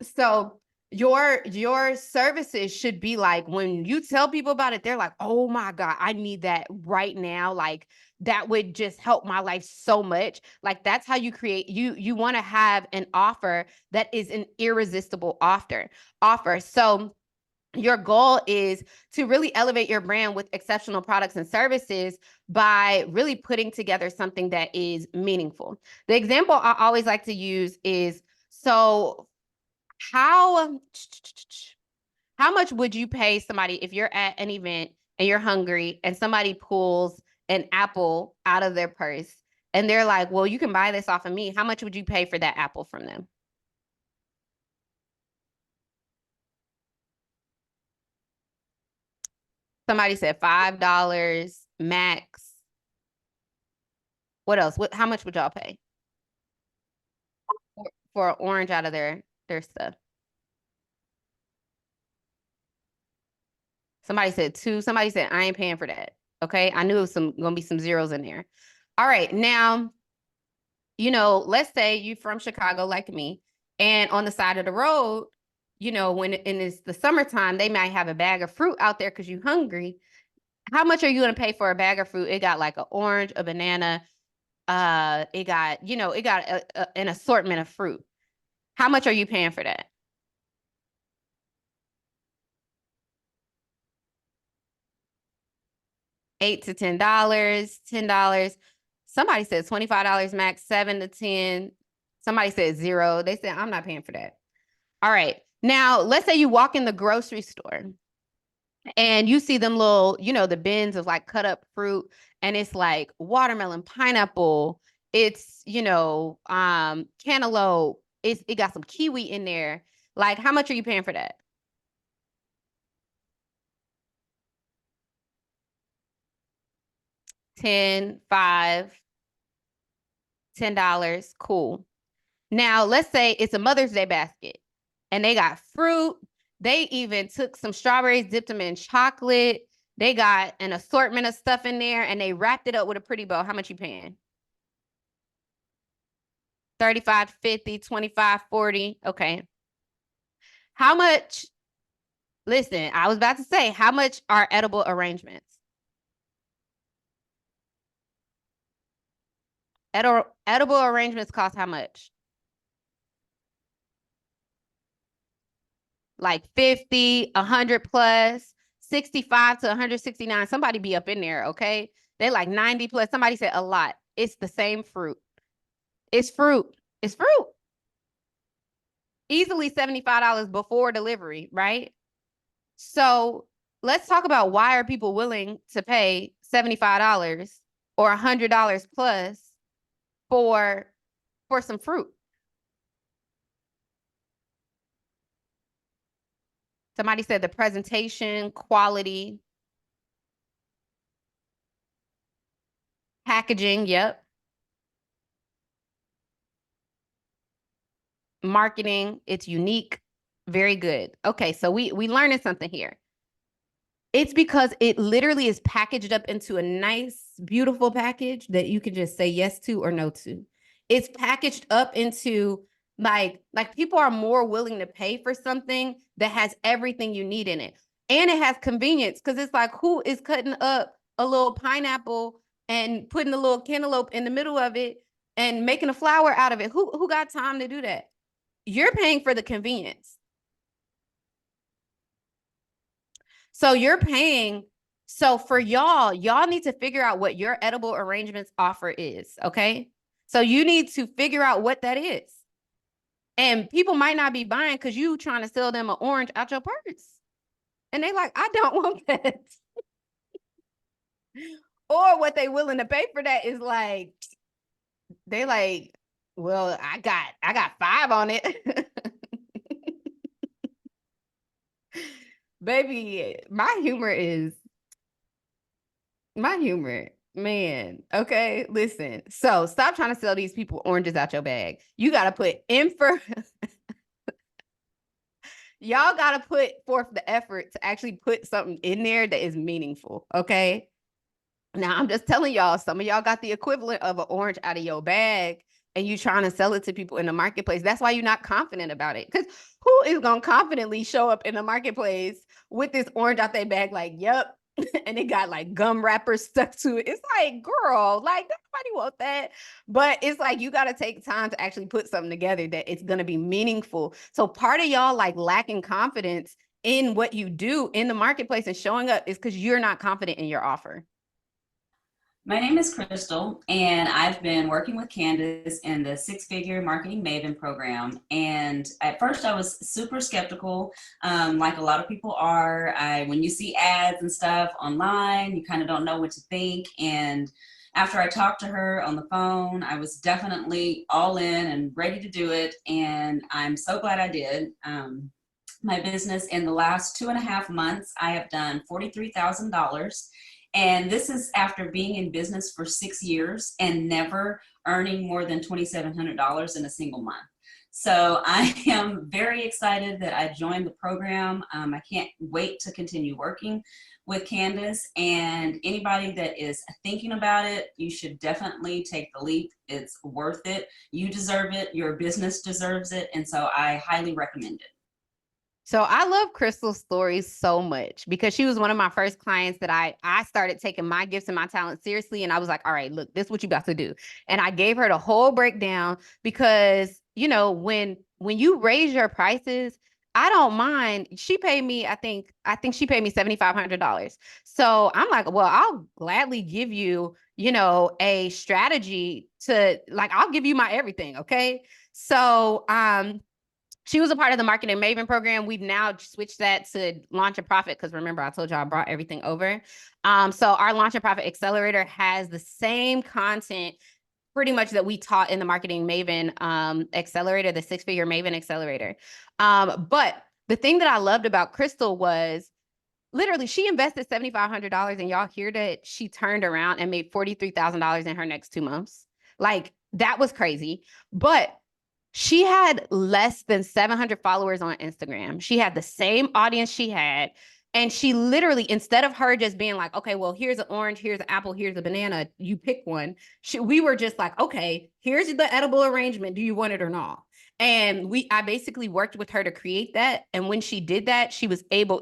So your services should be like, when you tell people about it, they're like, oh my God, I need that right now. Like that would just help my life so much. Like that's how you create, you want to have an offer that is an irresistible offer. So your goal is to really elevate your brand with exceptional products and services by really putting together something that is meaningful. The example I always like to use is, so how much would you pay somebody if you're at an event and you're hungry and somebody pulls an apple out of their purse and they're like, well, you can buy this off of me. How much would you pay for that apple from them? Somebody said $5 max. What else? How much would y'all pay for an orange out of their stuff? Somebody said 2. Somebody said I ain't paying for that. Okay, I knew it was gonna be some zeros in there. All right, now, let's say you from Chicago like me, and on the side of the road, when it's the summertime, they might have a bag of fruit out there because you're hungry. How much are you gonna pay for a bag of fruit? It got like an orange, a banana, it got, an assortment of fruit. How much are you paying for that? $8 to $10. Somebody said $25 max, 7 to 10. Somebody said 0. They said, I'm not paying for that. All right. Now, let's say you walk in the grocery store and you see them little, the bins of like cut up fruit, and it's like watermelon, pineapple, it's, cantaloupe, it got some kiwi in there. Like, how much are you paying for that? 10, 5, $10. Cool. Now, let's say it's a Mother's Day basket and they got fruit. They even took some strawberries, dipped them in chocolate. They got an assortment of stuff in there and they wrapped it up with a pretty bow. How much you paying? 35, 50, 25, 40. Okay. How much? Listen, I was about to say, how much are edible arrangements? Edible arrangements cost how much? Like 50, 100 plus, 65 to 169. Somebody be up in there, okay? They like 90 plus. Somebody said a lot. It's the same fruit. It's fruit. It's fruit. Easily $75 before delivery, right? So let's talk about, why are people willing to pay $75 or $100 plus for some fruit? Somebody said the presentation, quality. Packaging, yep. Marketing, it's unique. Very good. Okay, so we learning something here. It's because it literally is packaged up into a nice, beautiful package that you can just say yes to or no to. It's packaged up into like people are more willing to pay for something that has everything you need in it. And it has convenience because it's like, who is cutting up a little pineapple and putting a little cantaloupe in the middle of it and making a flower out of it? Who got time to do that? You're paying for the convenience. So you're paying. So for y'all need to figure out what your edible arrangements offer is. Okay. So you need to figure out what that is. And people might not be buying because you trying to sell them an orange out your purse. And they like, I don't want that. Or what they willing to pay for that is like, they like, well, I got 5 on it. Baby, my humor, man. Okay, listen. So stop trying to sell these people oranges out your bag. You got to put info. Y'all got to put forth the effort to actually put something in there that is meaningful. Okay. Now I'm just telling y'all, some of y'all got the equivalent of an orange out of your bag and you trying to sell it to people in the marketplace. That's why you're not confident about it. Because who is going to confidently show up in the marketplace with this orange out their bag like, yep, and it got like gum wrappers stuck to it? It's like, girl, like nobody want that. But it's like you got to take time to actually put something together that it's going to be meaningful. So part of y'all like lacking confidence in what you do in the marketplace and showing up is because you're not confident in your offer. My name is Crystal, and I've been working with Candace in the Six-Figure Marketing Maven program. And at first, I was super skeptical, like a lot of people are. When you see ads and stuff online, you kind of don't know what to think. And after I talked to her on the phone, I was definitely all in and ready to do it. And I'm so glad I did. My business in the last 2.5 months, I have done $43,000. And this is after being in business for 6 years and never earning more than $2,700 in a single month. So I am very excited that I joined the program. I can't wait to continue working with Candace, and anybody that is thinking about it, you should definitely take the leap. It's worth it. You deserve it. Your business deserves it. And so I highly recommend it. So I love Crystal's stories so much because she was one of my first clients that I started taking my gifts and my talents seriously. And I was like, all right, look, this is what you got to do. And I gave her the whole breakdown because, you know, when you raise your prices, I don't mind. She paid me, I think she paid me $7,500. So I'm like, well, I'll gladly give you, you know, a strategy to like, I'll give you my everything. Okay. So, she was a part of the Marketing Maven program. We've now switched that to Launch a Profit because remember, I told you I brought everything over. So our Launch a Profit Accelerator has the same content pretty much that we taught in the Marketing Maven Accelerator, the Six-Figure Maven Accelerator. But the thing that I loved about Crystal was literally she invested $7,500 and y'all hear that she turned around and made $43,000 in her next 2 months. Like that was crazy. But she had less than 700 followers on Instagram. She had the same audience she had. And she literally, instead of her just being like, okay, well, here's an orange, here's an apple, here's a banana, you pick one. We were just like, okay, here's the edible arrangement. Do you want it or not? And I basically worked with her to create that. And when she did that,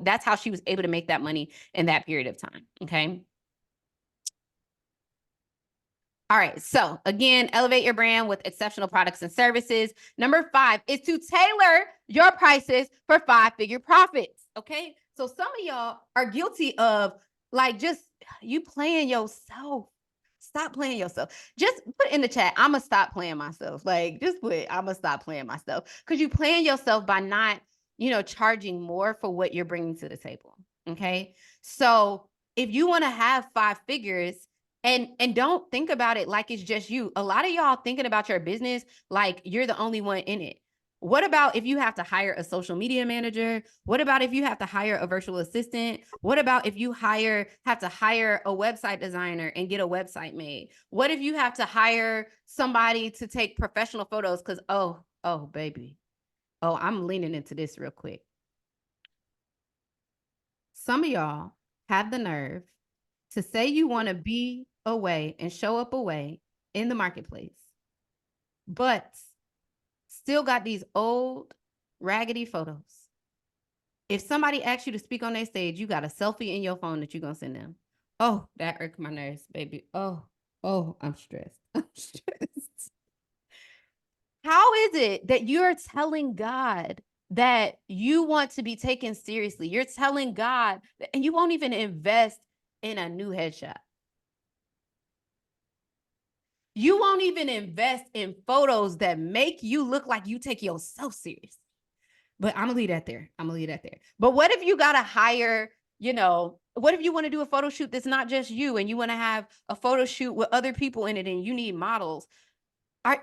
that's how she was able to make that money in that period of time. Okay. All right. So again, elevate your brand with exceptional products and services. Number 5 is to tailor your prices for 5-figure profits. Okay. So some of y'all are guilty of like just you playing yourself. Stop playing yourself. Just put in the chat, I'm going to stop playing myself. Like just put, I'm going to stop playing myself because you playing yourself by not, you know, charging more for what you're bringing to the table. Okay. So if you want to have 5 figures, and don't think about it like it's just you. A lot of y'all thinking about your business like you're the only one in it. What about if you have to hire a social media manager? What about if you have to hire a virtual assistant? What about if you have to hire a website designer and get a website made? What if you have to hire somebody to take professional photos? Because, oh, baby. Oh, I'm leaning into this real quick. Some of y'all have the nerve to say you want to be away and show up away in the marketplace, but still got these old raggedy photos. If somebody asks you to speak on their stage, you got a selfie in your phone that you're going to send them. Oh, that irked my nerves, baby. Oh, I'm stressed. I'm stressed. How is it that you're telling God that you want to be taken seriously? You're telling God, and you won't even invest in a new headshot. You won't even invest in photos that make you look like you take yourself serious. But I'm gonna leave that there. But what if you gotta hire, what if you want to do a photo shoot that's not just you and you want to have a photo shoot with other people in it and you need models?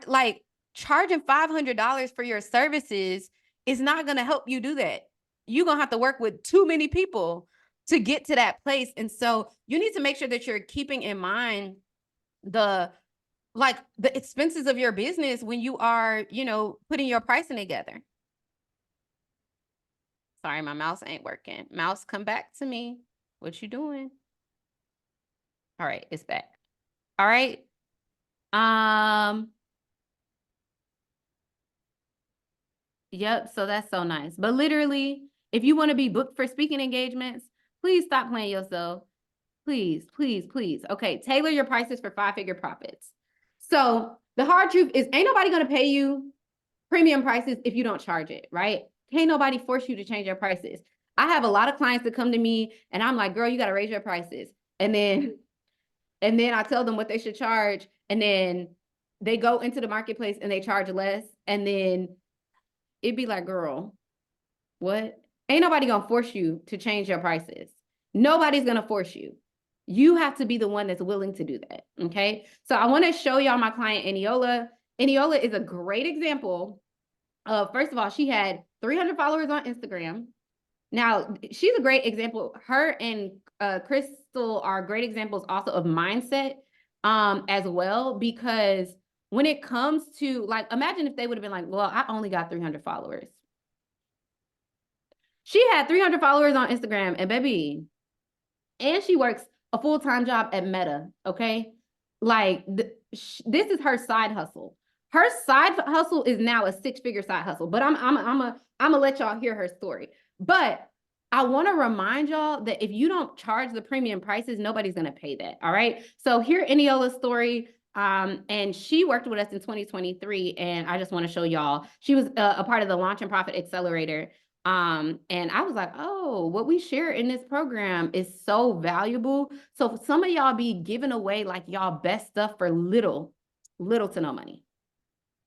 Like charging $500 for your services is not gonna help you do that. You're gonna have to work with too many people to get to that place. And so you need to make sure that you're keeping in mind the expenses of your business when you are, putting your pricing together. Sorry, my mouse ain't working. Mouse, come back to me. What you doing? All right, it's back. All right. Yep, so that's so nice. But literally, if you want to be booked for speaking engagements, please stop playing yourself. Please, please, please. Okay, tailor your prices for 5-figure profits. So the hard truth is ain't nobody going to pay you premium prices if you don't charge it, right? Can't nobody force you to change your prices. I have a lot of clients that come to me and I'm like, girl, you got to raise your prices. And then I tell them what they should charge. And then they go into the marketplace and they charge less. And then it'd be like, girl, what? Ain't nobody going to force you to change your prices. Nobody's going to force you. You have to be the one that's willing to do that. Okay. So I want to show y'all my client, Eniola. Eniola is a great example of, first of all, she had 300 followers on Instagram. Now, she's a great example. Her and Crystal are great examples also of mindset as well, because when it comes to, like, imagine if they would have been like, well, I only got 300 followers. She had 300 followers on Instagram, and baby, and she works a full-time job at Meta, okay? Like, this is her side hustle. Her side hustle is now a 6-figure side hustle, but I'm gonna let y'all hear her story. But I want to remind y'all that if you don't charge the premium prices, nobody's gonna pay that, all right? So here, Eniola's story, and she worked with us in 2023, and I just want to show y'all. She was a part of the Launch and Profit Accelerator. And I was like, oh, what we share in this program is so valuable. So some of y'all be giving away like y'all best stuff for little to no money.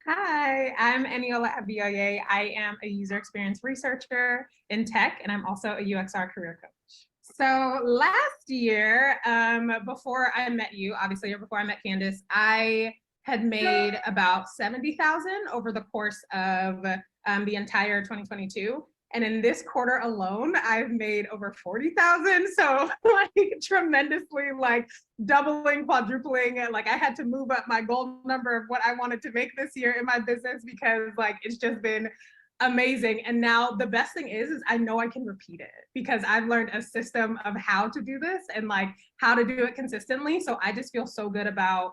Hi, I'm Eniola Abioye. I am a user experience researcher in tech, and I'm also a UXR career coach. So last year, before I met you, obviously, or before I met Candace, I had made about 70,000 over the course of the entire 2022. And in this quarter alone, I've made over 40,000. So like tremendously, like doubling, quadrupling, and like I had to move up my goal number of what I wanted to make this year in my business, because like it's just been amazing. And now the best thing is I know I can repeat it, because I've learned a system of how to do this and like how to do it consistently. So I just feel so good about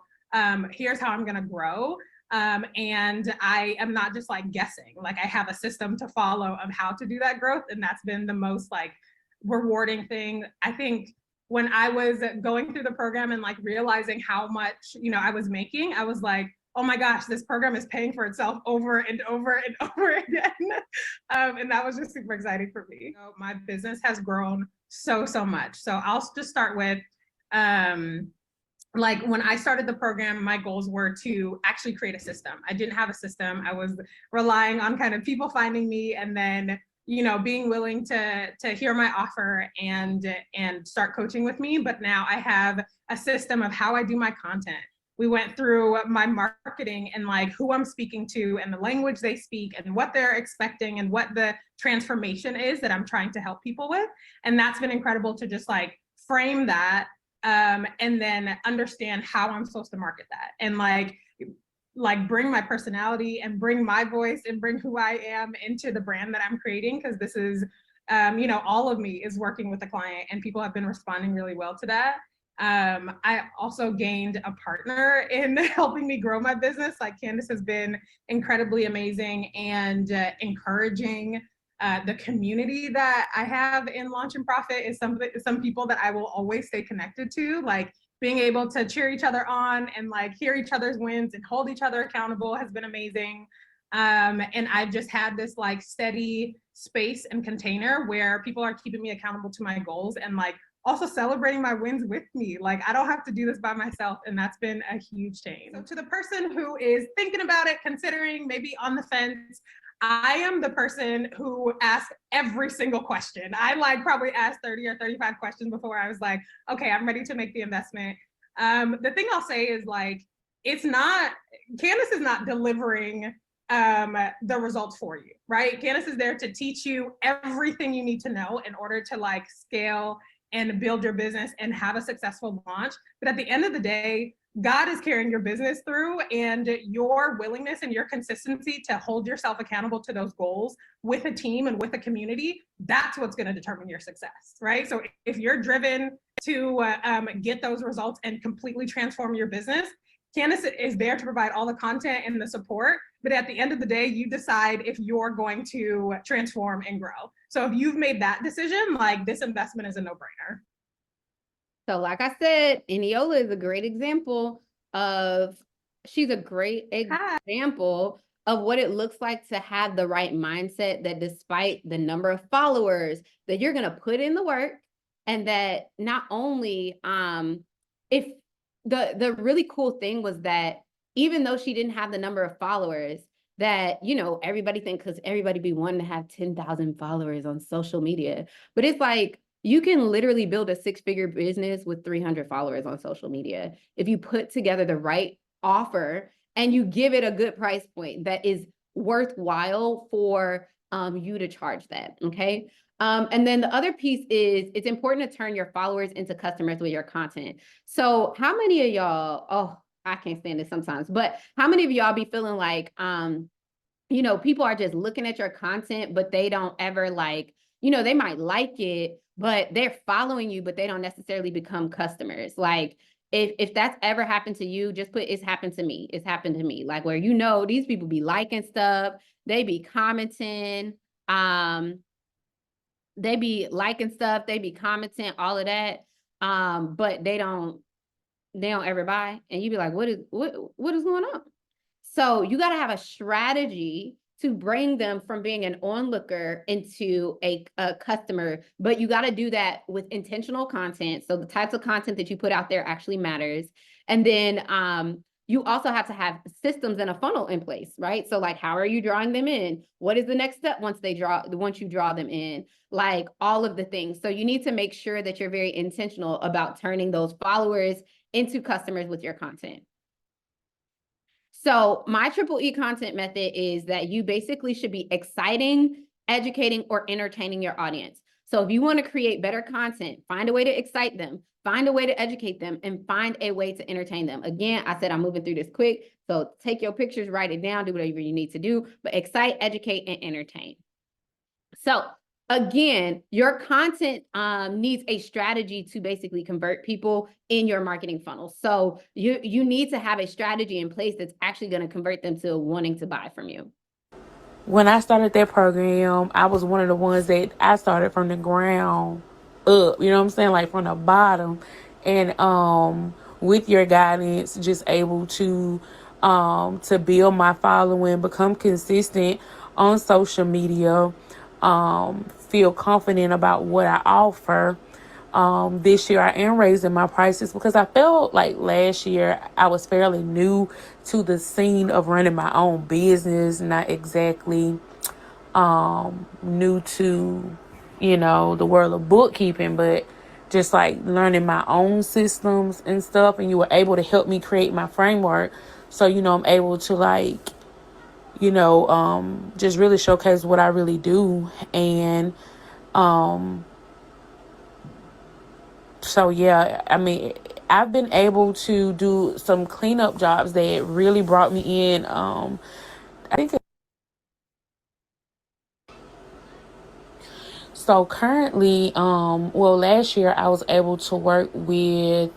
here's how I'm gonna grow. And I am not just like guessing, like I have a system to follow of how to do that growth. And that's been the most like rewarding thing. I think when I was going through the program and like realizing how much, I was making, I was like, oh my gosh, this program is paying for itself over and over and over again. And that was just super exciting for me. So my business has grown so much. So I'll just start with, like when I started the program, my goals were to actually create a system. I didn't have a system. I was relying on kind of people finding me and then, being willing to hear my offer and start coaching with me. But now I have a system of how I do my content, We went through my marketing and like who I'm speaking to and the language they speak and what they're expecting and what the transformation is that I'm trying to help people with. And that's been incredible to just like frame that and then understand how I'm supposed to market that and like bring my personality and bring my voice and bring who I am into the brand that I'm creating, because this is all of me is working with the client and people have been responding really well to that. I also gained a partner in helping me grow my business. Like Candace has been incredibly amazing and encouraging. The community that I have in Launch and Profit is some people that I will always stay connected to. Like being able to cheer each other on and like hear each other's wins and hold each other accountable has been amazing. And I've just had this like steady space and container where people are keeping me accountable to my goals and like also celebrating my wins with me. Like I don't have to do this by myself, and that's been a huge change. So to the person who is thinking about it, considering, maybe on the fence, I am the person who asks every single question. I like probably asked 30 or 35 questions before I was like, okay, I'm ready to make the investment. The thing I'll say is like, Candace is not delivering the results for you, right? Candace is there to teach you everything you need to know in order to like scale and build your business and have a successful launch. But at the end of the day, God is carrying your business through, and your willingness and your consistency to hold yourself accountable to those goals with a team and with a community, that's what's going to determine your success, right? So if you're driven to get those results and completely transform your business, Candace is there to provide all the content and the support. But at the end of the day, you decide if you're going to transform and grow. So if you've made that decision, like this investment is a no-brainer. So like I said, Eniola is a great example she's a great example of what it looks like to have the right mindset, that despite the number of followers, that you're going to put in the work, and that not only, if the really cool thing was that even though she didn't have the number of followers that, everybody thinks, because everybody be wanting to have 10,000 followers on social media, but it's like, you can literally build a 6-figure business with 300 followers on social media if you put together the right offer and you give it a good price point that is worthwhile for you to charge that, okay? And then the other piece is it's important to turn your followers into customers with your content. So how many of y'all, I can't stand this sometimes, but how many of y'all be feeling like, people are just looking at your content, but they don't ever like, they might like it, but they're following you, but they don't necessarily become customers. Like if that's ever happened to you, just put, it's happened to me. It's happened to me. Like where, these people be liking stuff, they be commenting, they be liking stuff, they be commenting, all of that. But they don't ever buy. And you be like, what is going on? So you got to have a strategy to bring them from being an onlooker into a customer, but you got to do that with intentional content. So the types of content that you put out there actually matters. And then you also have to have systems and a funnel in place, right? So like, how are you drawing them in? What is the next step once you draw them in? Like all of the things. So you need to make sure that you're very intentional about turning those followers into customers with your content. So my triple E content method is that you basically should be exciting, educating, or entertaining your audience. So if you want to create better content, find a way to excite them, find a way to educate them, and find a way to entertain them. Again, I said I'm moving through this quick, so take your pictures, write it down, do whatever you need to do, but excite, educate, and entertain. So again, your content needs a strategy to basically convert people in your marketing funnel. So you need to have a strategy in place that's actually going to convert them to wanting to buy from you. When I started that program, I was one of the ones that I started from the ground up, you know what I'm saying? Like from the bottom. And with your guidance, just able to build my following, become consistent on social media, feel confident about what I offer. This year I am raising my prices because I felt like last year I was fairly new to the scene of running my own business, not exactly new to, the world of bookkeeping, but just like learning my own systems and stuff, and you were able to help me create my framework. So, I'm able to like, just really showcase what I really do. And so yeah, I mean, I've been able to do some cleanup jobs that really brought me in. I think so currently, last year I was able to work with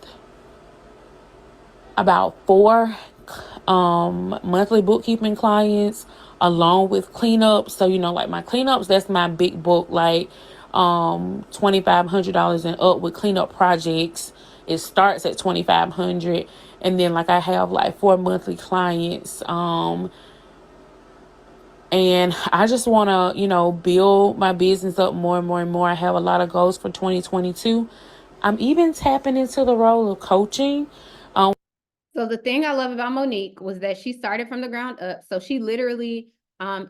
about 4 monthly bookkeeping clients along with cleanups. So, like my cleanups, that's my big book, like $2,500 and up with cleanup projects. It starts at $2,500. And then like I have like 4 monthly clients. And I just want to, build my business up more and more and more. I have a lot of goals for 2022. I'm even tapping into the role of coaching. So the thing I love about Monique was that she started from the ground up. So she literally,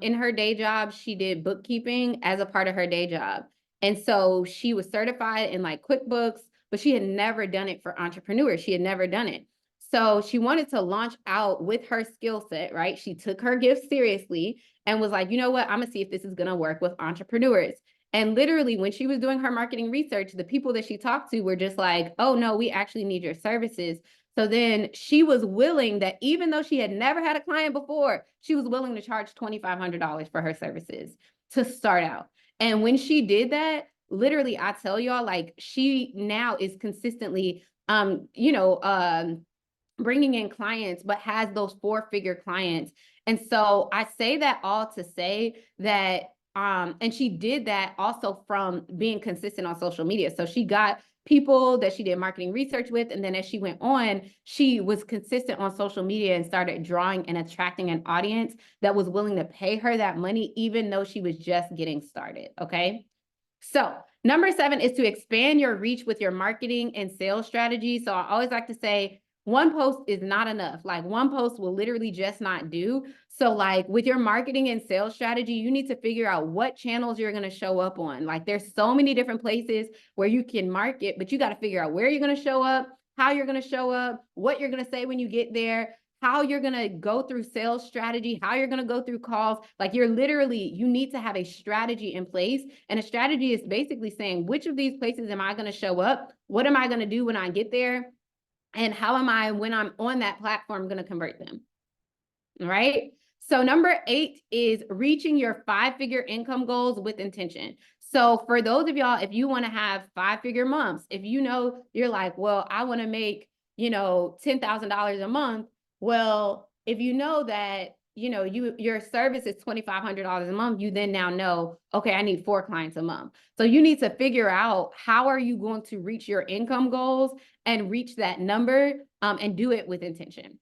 in her day job, she did bookkeeping as a part of her day job. And so she was certified in like QuickBooks, but she had never done it for entrepreneurs. She had never done it. So she wanted to launch out with her skill set, right? She took her gifts seriously and was like, you know what? I'm gonna see if this is gonna work with entrepreneurs. And literally, when she was doing her marketing research, the people that she talked to were just like, oh no, we actually need your services. So then she was willing that even though she had never had a client before, she was willing to charge $2,500 for her services to start out. And when she did that, literally, I tell y'all, like she now is consistently, bringing in clients, but has those 4-figure clients. And so I say that all to say that, and she did that also from being consistent on social media. So she got people that she did marketing research with. And then as she went on, she was consistent on social media and started drawing and attracting an audience that was willing to pay her that money, even though she was just getting started. Okay. So number 7 is to expand your reach with your marketing and sales strategy. So I always like to say, one post is not enough. Like one post will literally just not do. So like with your marketing and sales strategy, you need to figure out what channels you're going to show up on. Like there's so many different places where you can market, but you got to figure out where you're going to show up, how you're going to show up, what you're going to say when you get there, how you're going to go through sales strategy, how you're going to go through calls. Like you need to have a strategy in place. And a strategy is basically saying, which of these places am I going to show up? What am I going to do when I get there? And how am I, when I'm on that platform, going to convert them? All right. So number 8 is reaching your 5-figure income goals with intention. So for those of y'all, if you want to have 5-figure months, if you're like, well, I want to make, $10,000 a month. Well, if you know that, your service is $2,500 a month, you then now know, okay, I need 4 clients a month. So you need to figure out how are you going to reach your income goals and reach that number and do it with intention.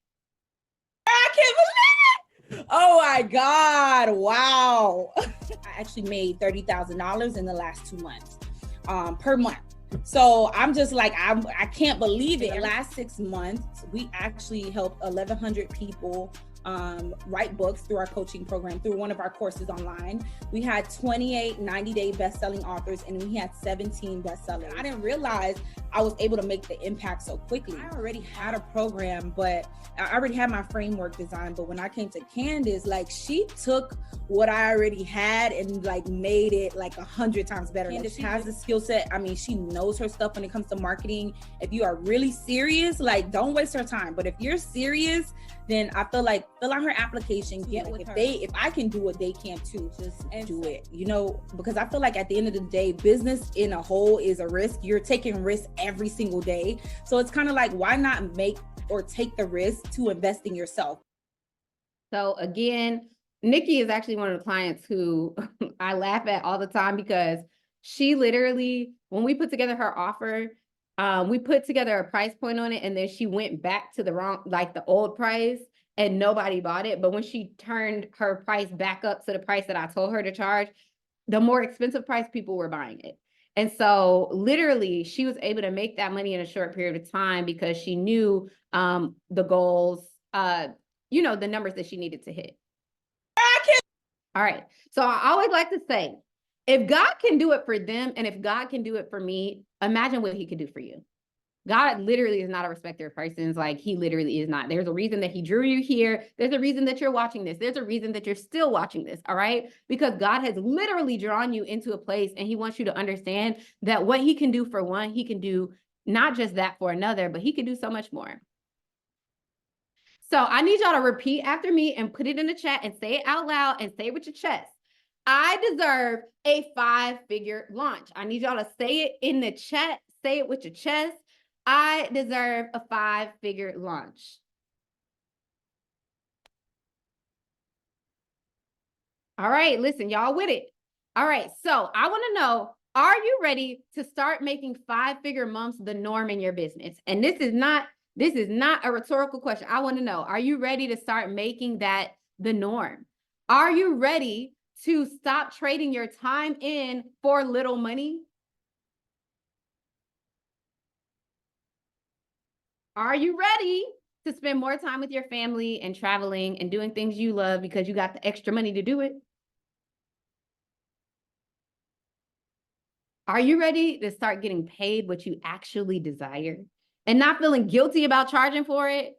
I can't believe it. Oh my God. Wow. I actually made $30,000 in the last 2 months per month. So I'm just like, I can't believe it. The last 6 months, we actually helped 1,100 people write books through our coaching program, through one of our courses online. We had 28 90-day best-selling authors, and we had 17 bestsellers. I didn't realize I was able to make the impact so quickly. I already had a program, but I already had my framework designed. But when I came to Candace, like she took what I already had and like made it like 100 times better. Candace has the skill set. I mean, she knows her stuff when it comes to marketing. If you are really serious, like don't waste her time. But if you're serious, then I feel like fill out her application, get with her. If I can do it, they can too. Just do it, because I feel like at the end of the day, business in a whole is a risk. You're taking risks every single day. So it's kind of like, why not make or take the risk to invest in yourself? So again, Nikki is actually one of the clients who I laugh at all the time because she literally, when we put together her offer, we put together a price point on it, and then she went back to the old price, and nobody bought it. But when she turned her price back up to the price that I told her to charge, the more expensive price, people were buying it. And so literally she was able to make that money in a short period of time because she knew the goals, the numbers that she needed to hit. All right. So I always like to say, If God can do it for them, and if God can do it for me, imagine what he could do for you. God literally is not a respecter of persons. Like, he literally is not. There's a reason that he drew you here. There's a reason that you're watching this. There's a reason that you're still watching this, all right? Because God has literally drawn you into a place, and he wants you to understand that what he can do for one, he can do not just that for another, but he can do so much more. So I need y'all to repeat after me and put it in the chat and say it out loud and say it with your chest. I deserve a 5-figure launch. I need y'all to say it in the chat. Say it with your chest. I deserve a 5-figure launch. All right, listen, y'all with it. All right, so I want to know, are you ready to start making 5-figure months the norm in your business? And this is not a rhetorical question. I want to know, are you ready to start making that the norm? Are you ready to stop trading your time in for little money? Are you ready to spend more time with your family and traveling and doing things you love because you got the extra money to do it? Are you ready to start getting paid what you actually desire and not feeling guilty about charging for it?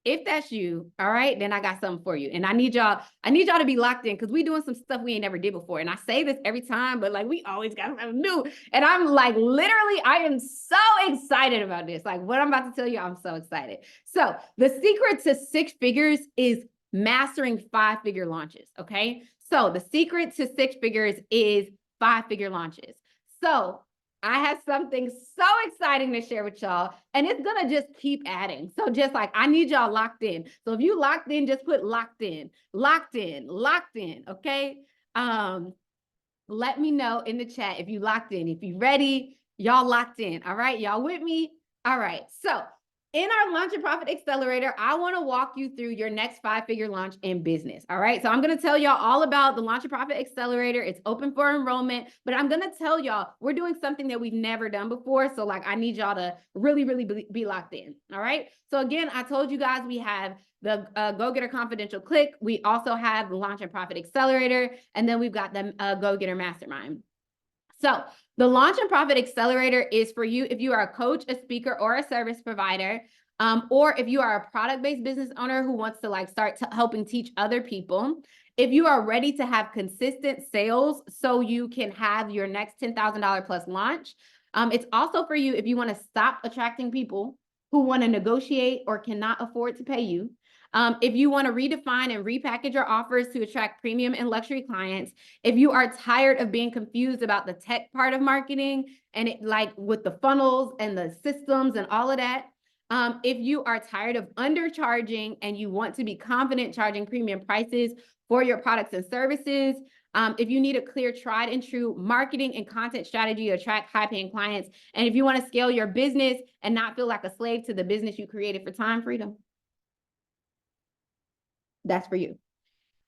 If that's you, all right, then I got something for you. And I need y'all to be locked in, because we doing some stuff we ain't never did before. And I say this every time, but like, we always got something new. And I'm like, literally, I am so excited about this. Like, what I'm about to tell you, I'm so excited. So the secret to 6 figures is mastering 5-figure launches, okay? So the secret to 6 figures is 5-figure launches. So I have something so exciting to share with y'all, and it's gonna just keep adding. So just like, I need y'all locked in. So if you locked in, just put locked in, okay? Let me know in the chat if you locked in. If you ready, y'all locked in, all right? Y'all with me? All right, so in our Launch and Profit Accelerator, I want to walk you through your next 5-figure launch in business. All right. So I'm going to tell y'all all about the Launch and Profit Accelerator. It's open for enrollment, but I'm going to tell y'all we're doing something that we've never done before. So like, I need y'all to really, really be locked in. All right. So again, I told you guys we have the Go Getter Confidential Click. We also have the Launch and Profit Accelerator, and then we've got the Go Getter Mastermind. So the Launch and Profit Accelerator is for you if you are a coach, a speaker, or a service provider, or if you are a product-based business owner who wants to like start helping teach other people. If you are ready to have consistent sales so you can have your next $10,000 plus launch. It's also for you if you want to stop attracting people who want to negotiate or cannot afford to pay you. If you want to redefine and repackage your offers to attract premium and luxury clients, if you are tired of being confused about the tech part of marketing and it like with the funnels and the systems and all of that, if you are tired of undercharging and you want to be confident charging premium prices for your products and services, if you need a clear, tried and true marketing and content strategy to attract high-paying clients, and if you want to scale your business and not feel like a slave to the business you created for time freedom, that's for you.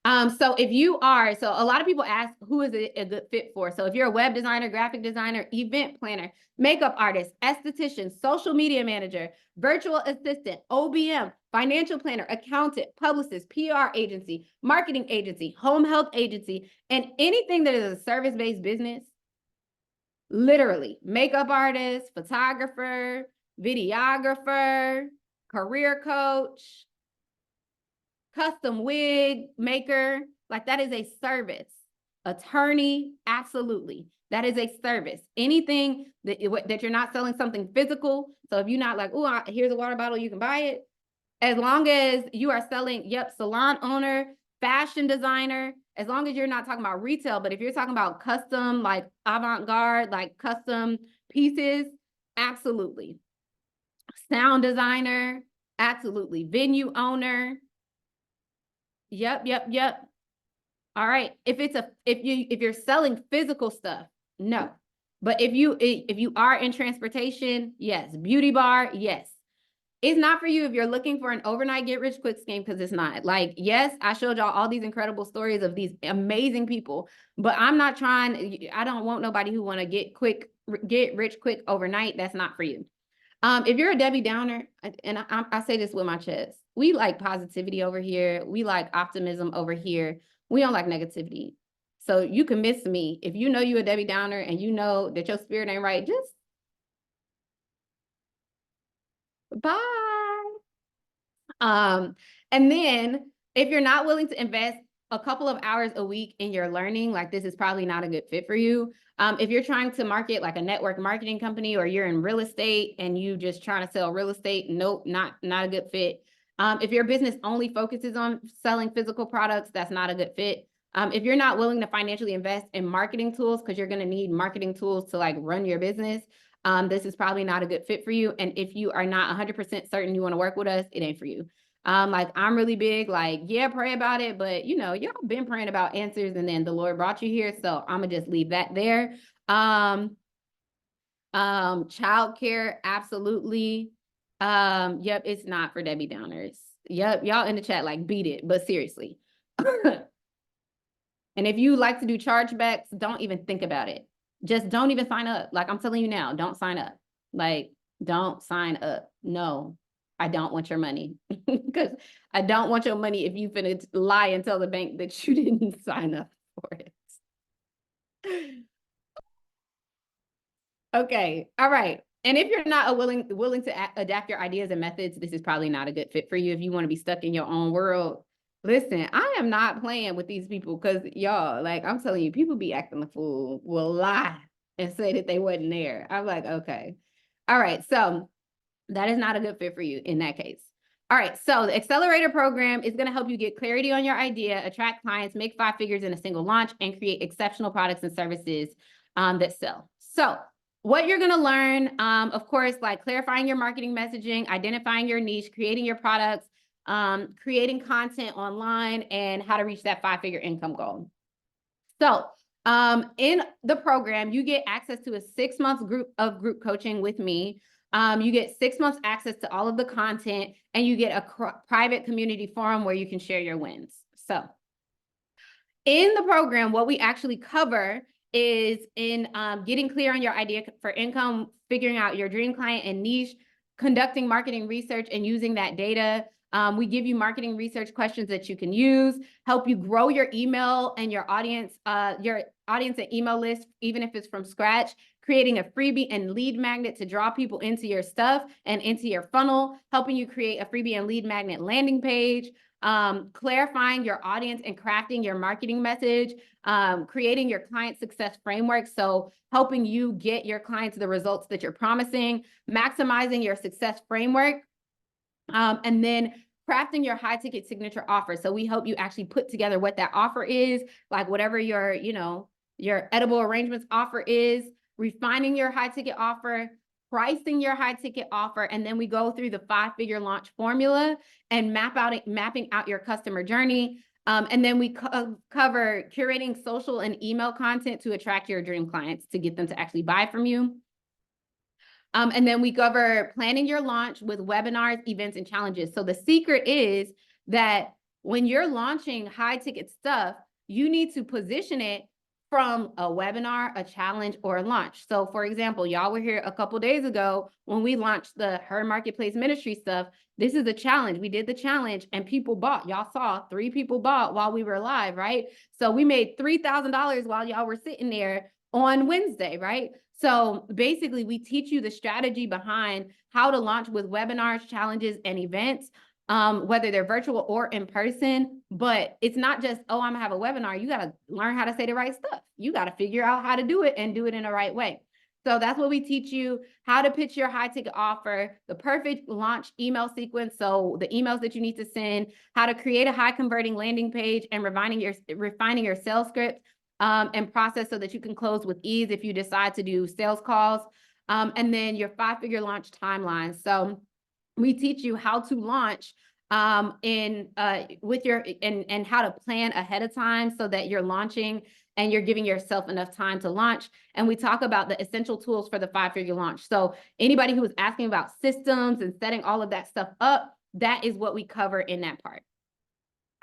So if you are, so a lot of people ask, who is it a good fit for? So if you're a web designer, graphic designer, event planner, makeup artist, esthetician, social media manager, virtual assistant, OBM, financial planner, accountant, publicist, PR agency, marketing agency, home health agency, and anything that is a service-based business, literally makeup artist, photographer, videographer, career coach, custom wig maker, like that is a service. Attorney, absolutely. That is a service. Anything that you're not selling something physical. So if you're not like, oh, here's a water bottle, you can buy it. As long as you are selling, salon owner, fashion designer, as long as you're not talking about retail, but if you're talking about custom, like avant-garde, like custom pieces, absolutely. Sound designer, absolutely. Venue owner, Yep. All right. If you're selling physical stuff, no. But if you are in transportation, yes. Beauty bar, yes. It's not for you if you're looking for an overnight get rich quick scheme, because it's not. Like, yes, I showed y'all all these incredible stories of these amazing people, but I don't want nobody who want to get rich quick overnight. That's not for you. If you're a Debbie Downer, and I say this with my chest, we like positivity over here. We like optimism over here. We don't like negativity. So you can miss me. If you know you a Debbie Downer and you know that your spirit ain't right, just bye. And then if you're not willing to invest a couple of hours a week in your learning, like this is probably not a good fit for you. If you're trying to market like a network marketing company, or you're in real estate and you just trying to sell real estate, nope, not a good fit. If your business only focuses on selling physical products, that's not a good fit. If you're not willing to financially invest in marketing tools, because you're going to need marketing tools to like run your business, this is probably not a good fit for you. And if you are not 100% certain you want to work with us, it ain't for you. Like I'm really big, like, yeah, pray about it, but you know, y'all been praying about answers and then the Lord brought you here. So I'm gonna just leave that there. Childcare, absolutely. Yep, it's not for Debbie Downers. Yep, y'all in the chat, like, beat it, but seriously. And if you like to do chargebacks, don't even think about it. Just don't even sign up. Like I'm telling you now, don't sign up. Like, don't sign up. No, I don't want your money. Because I don't want your money if you finna lie and tell the bank that you didn't sign up for it. Okay, all right. And if you're not willing to adapt your ideas and methods, this is probably not a good fit for you. If you want to be stuck in your own world, listen, I am not playing with these people, because y'all, like I'm telling you, people be acting the fool, will lie and say that they wasn't there. I'm like, okay. All right, so that is not a good fit for you in that case. All right, so the Accelerator program is going to help you get clarity on your idea, attract clients, make 5 figures in a single launch, and create exceptional products and services that sell. So what you're going to learn, of course, like clarifying your marketing messaging, identifying your niche, creating your products, creating content online, and how to reach that 5-figure income goal. So in the program, you get access to a 6-month group coaching with me. You get 6 months access to all of the content, and you get a private community forum where you can share your wins. So in the program, what we actually cover is in getting clear on your idea for income, figuring out your dream client and niche, conducting marketing research and using that data. We give you marketing research questions that you can use, help you grow your email and your audience and email list, even if it's from scratch, creating a freebie and lead magnet to draw people into your stuff and into your funnel, helping you create a freebie and lead magnet landing page, clarifying your audience and crafting your marketing message, creating your client success framework. So helping you get your clients the results that you're promising, maximizing your success framework, and then crafting your high ticket signature offer. So we help you actually put together what that offer is, like whatever your, your edible arrangements offer is, refining your high ticket offer, pricing your high ticket offer, and then we go through the 5-figure launch formula and mapping out your customer journey. And then we cover curating social and email content to attract your dream clients, to get them to actually buy from you. And then we cover planning your launch with webinars, events, and challenges. So the secret is that when you're launching high ticket stuff, you need to position it from a webinar, a challenge, or a launch. So for example, y'all were here a couple days ago when we launched the Her Marketplace Ministry stuff. This is a challenge. We did the challenge and people bought. Y'all saw 3 people bought while we were live, right? So we made $3,000 while y'all were sitting there on Wednesday, right? So basically we teach you the strategy behind how to launch with webinars, challenges, and events, whether they're virtual or in person. But it's not just, oh, I'm gonna have a webinar. You gotta learn how to say the right stuff. You gotta figure out how to do it and do it in the right way. So that's what we teach you: how to pitch your high ticket offer, the perfect launch email sequence, so the emails that you need to send, how to create a high converting landing page, and refining your sales script and process so that you can close with ease if you decide to do sales calls, and then your 5-figure launch timeline. So we teach you how to launch with your and how to plan ahead of time so that you're launching and you're giving yourself enough time to launch. And we talk about the essential tools for the 5-figure launch. So anybody who was asking about systems and setting all of that stuff up, that is what we cover in that part.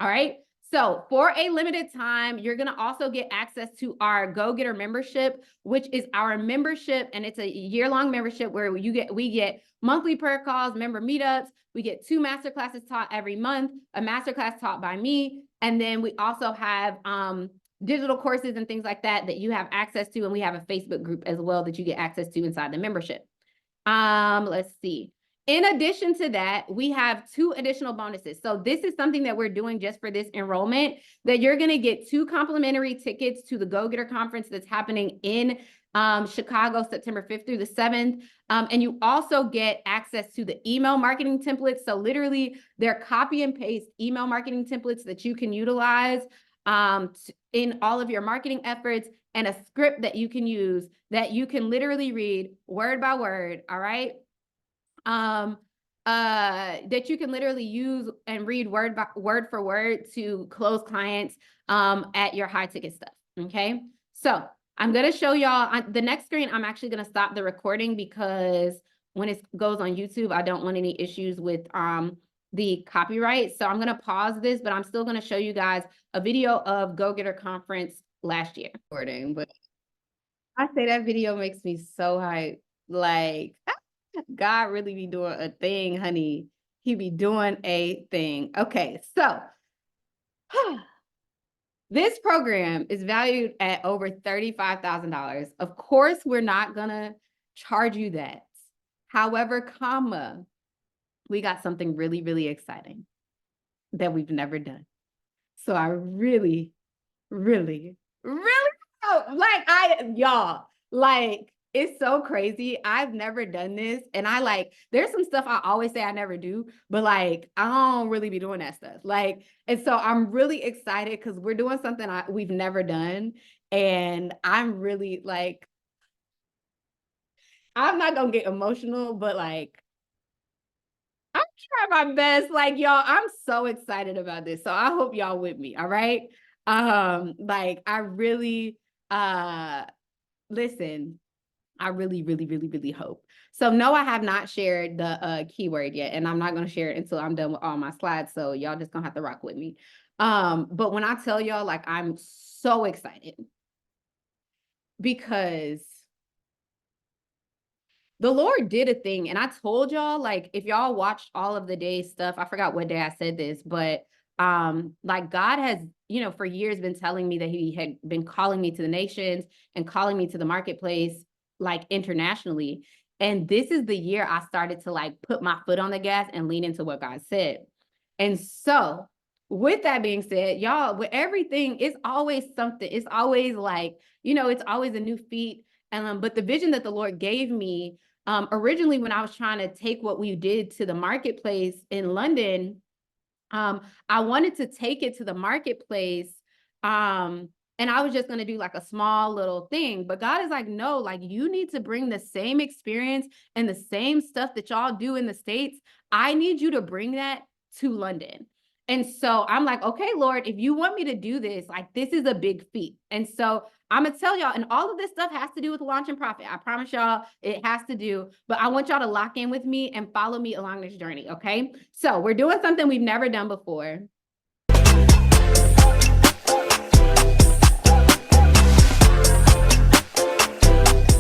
All right. So for a limited time, you're going to also get access to our Go-Getter membership, which is our membership. And it's a year-long membership where we get monthly prayer calls, member meetups. We get 2 masterclasses taught every month, a masterclass taught by me. And then we also have digital courses and things like that you have access to. And we have a Facebook group as well that you get access to inside the membership. Let's see. In addition to that, we have 2 additional bonuses. So this is something that we're doing just for this enrollment, that you're going to get 2 complimentary tickets to the Go Getter Conference that's happening in Chicago, September 5th through the 7th. And you also get access to the email marketing templates. So literally they're copy and paste email marketing templates that you can utilize in all of your marketing efforts, and a script that you can use that you can literally read word by word. All right. That you can literally use and read word for word to close clients at your high ticket stuff. Okay. So I'm going to show y'all on the next screen. I'm actually going to stop the recording because when it goes on YouTube, I don't want any issues with the copyright. So I'm going to pause this, but I'm still going to show you guys a video of Go Getter Conference last year. But I say that video makes me so hyped. Like, God really be doing a thing, honey. He be doing a thing. Okay, so this program is valued at over $35,000. Of course, we're not gonna charge you that. However, we got something really, really exciting that we've never done. So I really, really, really, y'all, like, it's so crazy. I've never done this. And there's some stuff I always say I never do, but like, I don't really be doing that stuff. Like, and so I'm really excited because we're doing something we've never done. And I'm really like, I'm not going to get emotional, but like, I'm trying my best. Like, y'all, I'm so excited about this. So I hope y'all with me. All right. Like, I really, listen, I really, really, really, really hope. So no, I have not shared the keyword yet, and I'm not going to share it until I'm done with all my slides. So y'all just gonna have to rock with me. But when I tell y'all, like, I'm so excited because the Lord did a thing. And I told y'all, like, if y'all watched all of the day stuff, I forgot what day I said this, but like, God has, for years been telling me that he had been calling me to the nations and calling me to the marketplace, like, internationally. And this is the year I started to like put my foot on the gas and lean into what God said. And so with that being said, y'all, with everything, it's always something. It's always like, it's always a new feat. And but the vision that the Lord gave me originally, when I was trying to take what we did to the marketplace in London, I wanted to take it to the marketplace. And I was just going to do like a small little thing, but God is like, no, like, you need to bring the same experience and the same stuff that y'all do in the States. I need you to bring that to London. And so I'm like, okay, Lord, if you want me to do this, like, this is a big feat. And so I'm going to tell y'all, and all of this stuff has to do with launch and profit. I promise y'all it has to do, but I want y'all to lock in with me and follow me along this journey. Okay. So we're doing something we've never done before.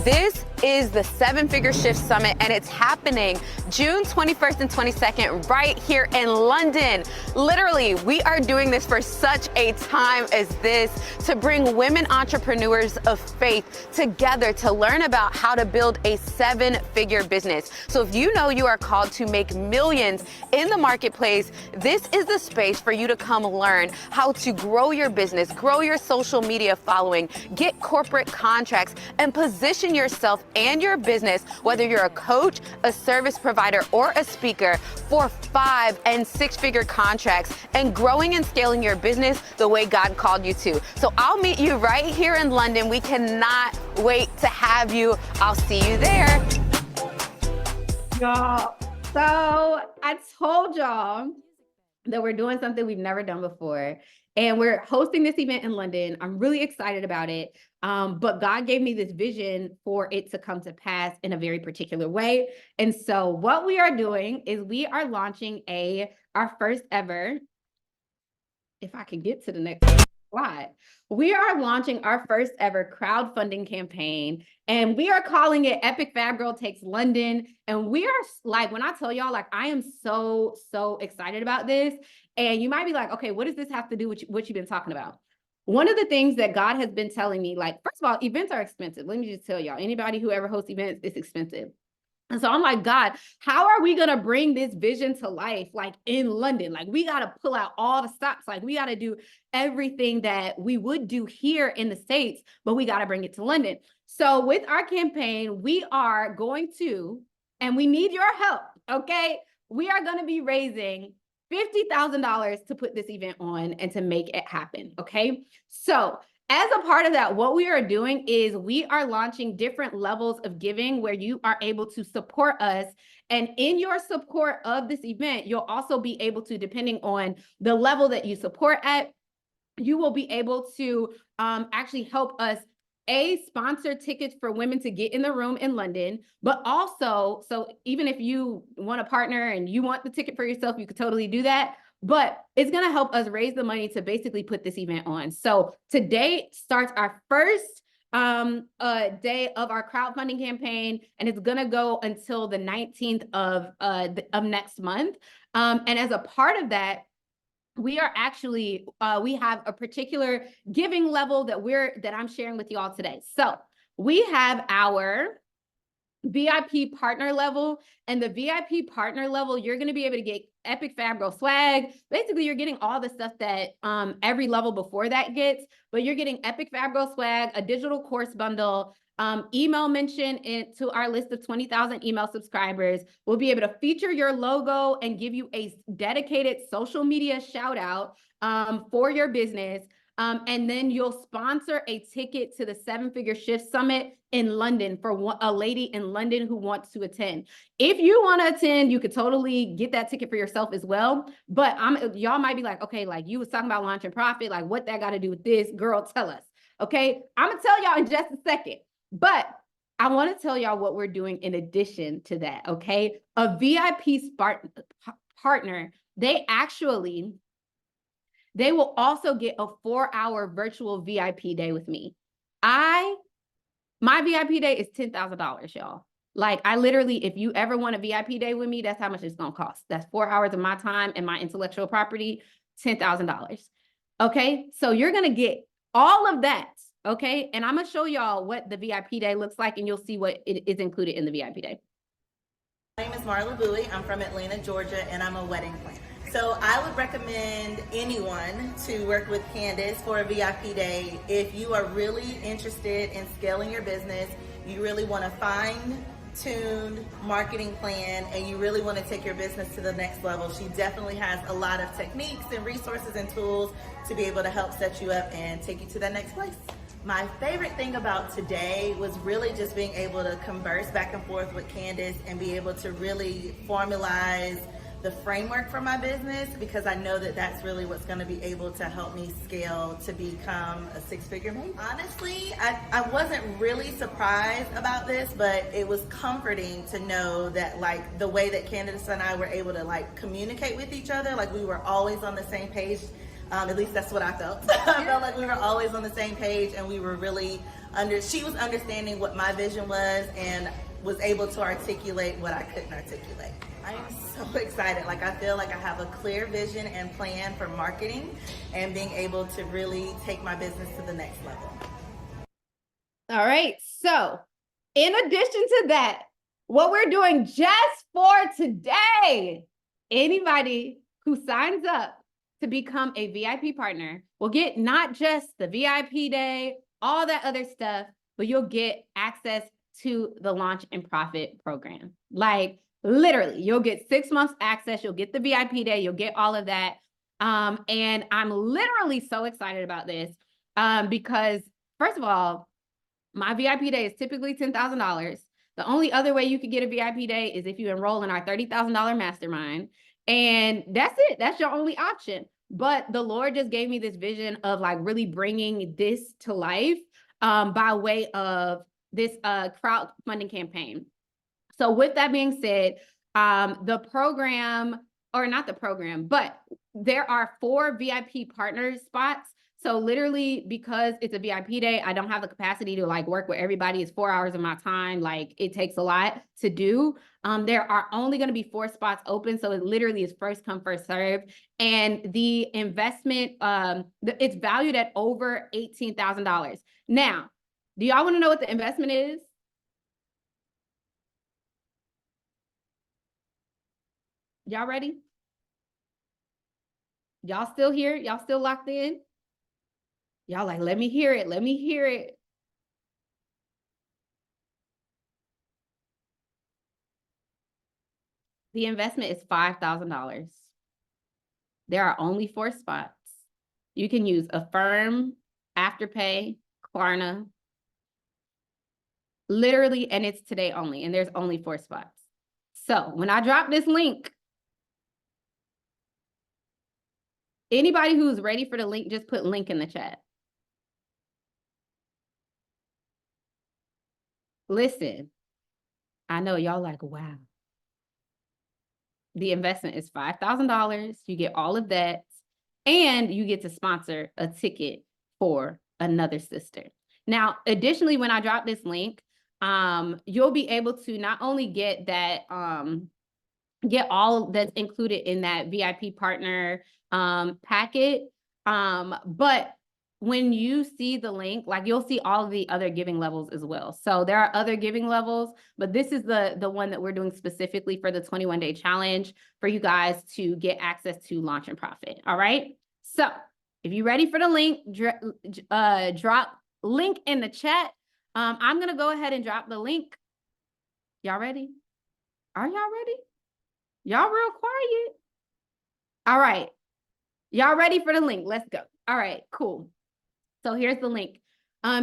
This is the 7-Figure Shift Summit, and it's happening June 21st and 22nd right here in London. Literally, we are doing this for such a time as this, to bring women entrepreneurs of faith together to learn about how to build a 7-figure business. So if you know you are called to make millions in the marketplace, this is the space for you to come learn how to grow your business, grow your social media following, get corporate contracts, and position yourself and your business, whether you're a coach, a service provider, or a speaker, for 5- and 6-figure contracts and growing and scaling your business the way God called you to. So I'll meet you right here in London. We cannot wait to have you. I'll see you there. Y'all, so I told y'all that we're doing something we've never done before. And we're hosting this event in London. I'm really excited about it. But God gave me this vision for it to come to pass in a very particular way. And so what we are doing is we are launching our first ever, if I can get to the next slide, we are launching our first ever crowdfunding campaign, and we are calling it Epic Fab Girl Takes London. And we are like, when I tell y'all, like, I am so excited about this. And you might be like, okay, what does this have to do with what you've been talking about? one of the things that God has been telling me, like, first of all, events are expensive. Let me just tell y'all, anybody who ever hosts events, it's expensive. And so I'm like, God, how are we going to bring this vision to life, like in London? Like, we got to pull out all the stops. Like, we got to do everything that we would do here in the States, but we got to bring it to London. So with our campaign, we are going to, and we need your help, okay? We are going to be raising $50,000 to put this event on and to make it happen, okay? So as a part of that, what we are doing is we are launching different levels of giving where you are able to support us. And in your support of this event, you'll also be able to, depending on the level that you support at, you will be able to actually help us sponsor tickets for women to get in the room in London, but also, so even if you want to partner and you want the ticket for yourself, you could totally do that. But it's going to help us raise the money to basically put this event on. So today starts our first day of our crowdfunding campaign, and it's going to go until the 19th of next month. And as a part of that, we are actually, we have a particular giving level that I'm sharing with you all today. So we have our VIP partner level, and the VIP partner level, you're going to be able to get epic Fab Girl swag. Basically, you're getting all the stuff that every level before that gets, but you're getting epic Fab Girl swag, a digital course bundle, email mention into our list of 20,000 email subscribers. We'll be able to feature your logo and give you a dedicated social media shout out for your business. And then you'll sponsor a ticket to the 7-Figure Shift Summit in London for a lady in London who wants to attend. If you want to attend, you could totally get that ticket for yourself as well. But y'all might be like, okay, like you was talking about launch and profit, like what that got to do with this? Girl, tell us. Okay, I'm gonna tell y'all in just a second. But I want to tell y'all what we're doing in addition to that. Okay, a VIP partner, they will also get a 4-hour virtual VIP day with me. My VIP day is $10,000, y'all. Like, I literally, if you ever want a VIP day with me, that's how much it's going to cost. That's 4 hours of my time and my intellectual property, $10,000. Okay, so you're going to get all of that. Okay, and I'm going to show y'all what the VIP day looks like, and you'll see what is included in the VIP day. My name is Marla Bowie. I'm from Atlanta, Georgia, and I'm a wedding planner. So I would recommend anyone to work with Candace for a VIP day. If you are really interested in scaling your business, you really want a fine-tuned marketing plan, and you really want to take your business to the next level, she definitely has a lot of techniques and resources and tools to be able to help set you up and take you to that next place. My favorite thing about today was really just being able to converse back and forth with Candace and be able to really formalize the framework for my business, because I know that that's really what's going to be able to help me scale to become a 6-figure maven. Honestly, I wasn't really surprised about this, but it was comforting to know that, like, the way that Candace and I were able to like communicate with each other, like we were always on the same page. At least that's what I felt. I felt like we were always on the same page, and we were really she was understanding what my vision was and was able to articulate what I couldn't articulate. I am so excited. Like, I feel like I have a clear vision and plan for marketing and being able to really take my business to the next level. All right. So in addition to that, what we're doing just for today, anybody who signs up to become a VIP partner will get not just the VIP day, all that other stuff, but you'll get access to the Launch and Profit program. Like, literally, you'll get 6 months access, you'll get the VIP day, you'll get all of that. And I'm literally so excited about this because, first of all, my VIP day is typically $10,000. The only other way you could get a VIP day is if you enroll in our $30,000 mastermind. And that's it. That's your only option. But the Lord just gave me this vision of like really bringing this to life by way of this crowdfunding campaign. So with that being said, the program, or not the program, but there are 4 VIP partner spots. So literally, because it's a VIP day, I don't have the capacity to like work with everybody. It's 4 hours of my time. Like it takes a lot to do. There are only going to be 4 spots open. So it literally is first come, first serve. And the investment, it's valued at over $18,000. Now, do y'all want to know what the investment is? Y'all ready? Y'all still here? Y'all still locked in? Y'all like, let me hear it. Let me hear it. The investment is $5,000. There are only 4 spots. You can use Affirm, Afterpay, Klarna. Literally, and it's today only, and there's only 4 spots. So when I drop this link, anybody who's ready for the link, just put link in the chat. Listen, I know y'all like, wow. The investment is $5,000. You get all of that, and you get to sponsor a ticket for another sister. Now, additionally, when I drop this link, you'll be able to not only get that, get all that's included in that VIP partner packet, but when you see the link, like you'll see all of the other giving levels as well. So there are other giving levels, but this is the one that we're doing specifically for the 21-day challenge for you guys to get access to Launch and Profit. All right. So if you're ready for the link, drop link in the chat. I'm going to go ahead and drop the link. Y'all ready? Are y'all ready? Y'all real quiet. All right. Y'all ready for the link? Let's go. All right, cool. So here's the link.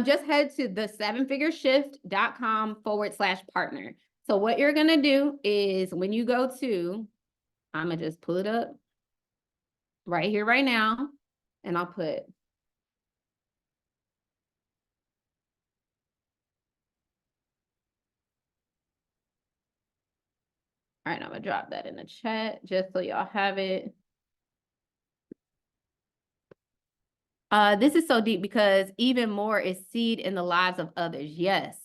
Just head to the 7figureshift.com/partner. So what you're going to do is when you go to, I'm going to just pull it up right here, right now. And I'll put, all right, I'm going to drop that in the chat just so y'all have it. This is so deep because even more is seed in the lives of others. Yes.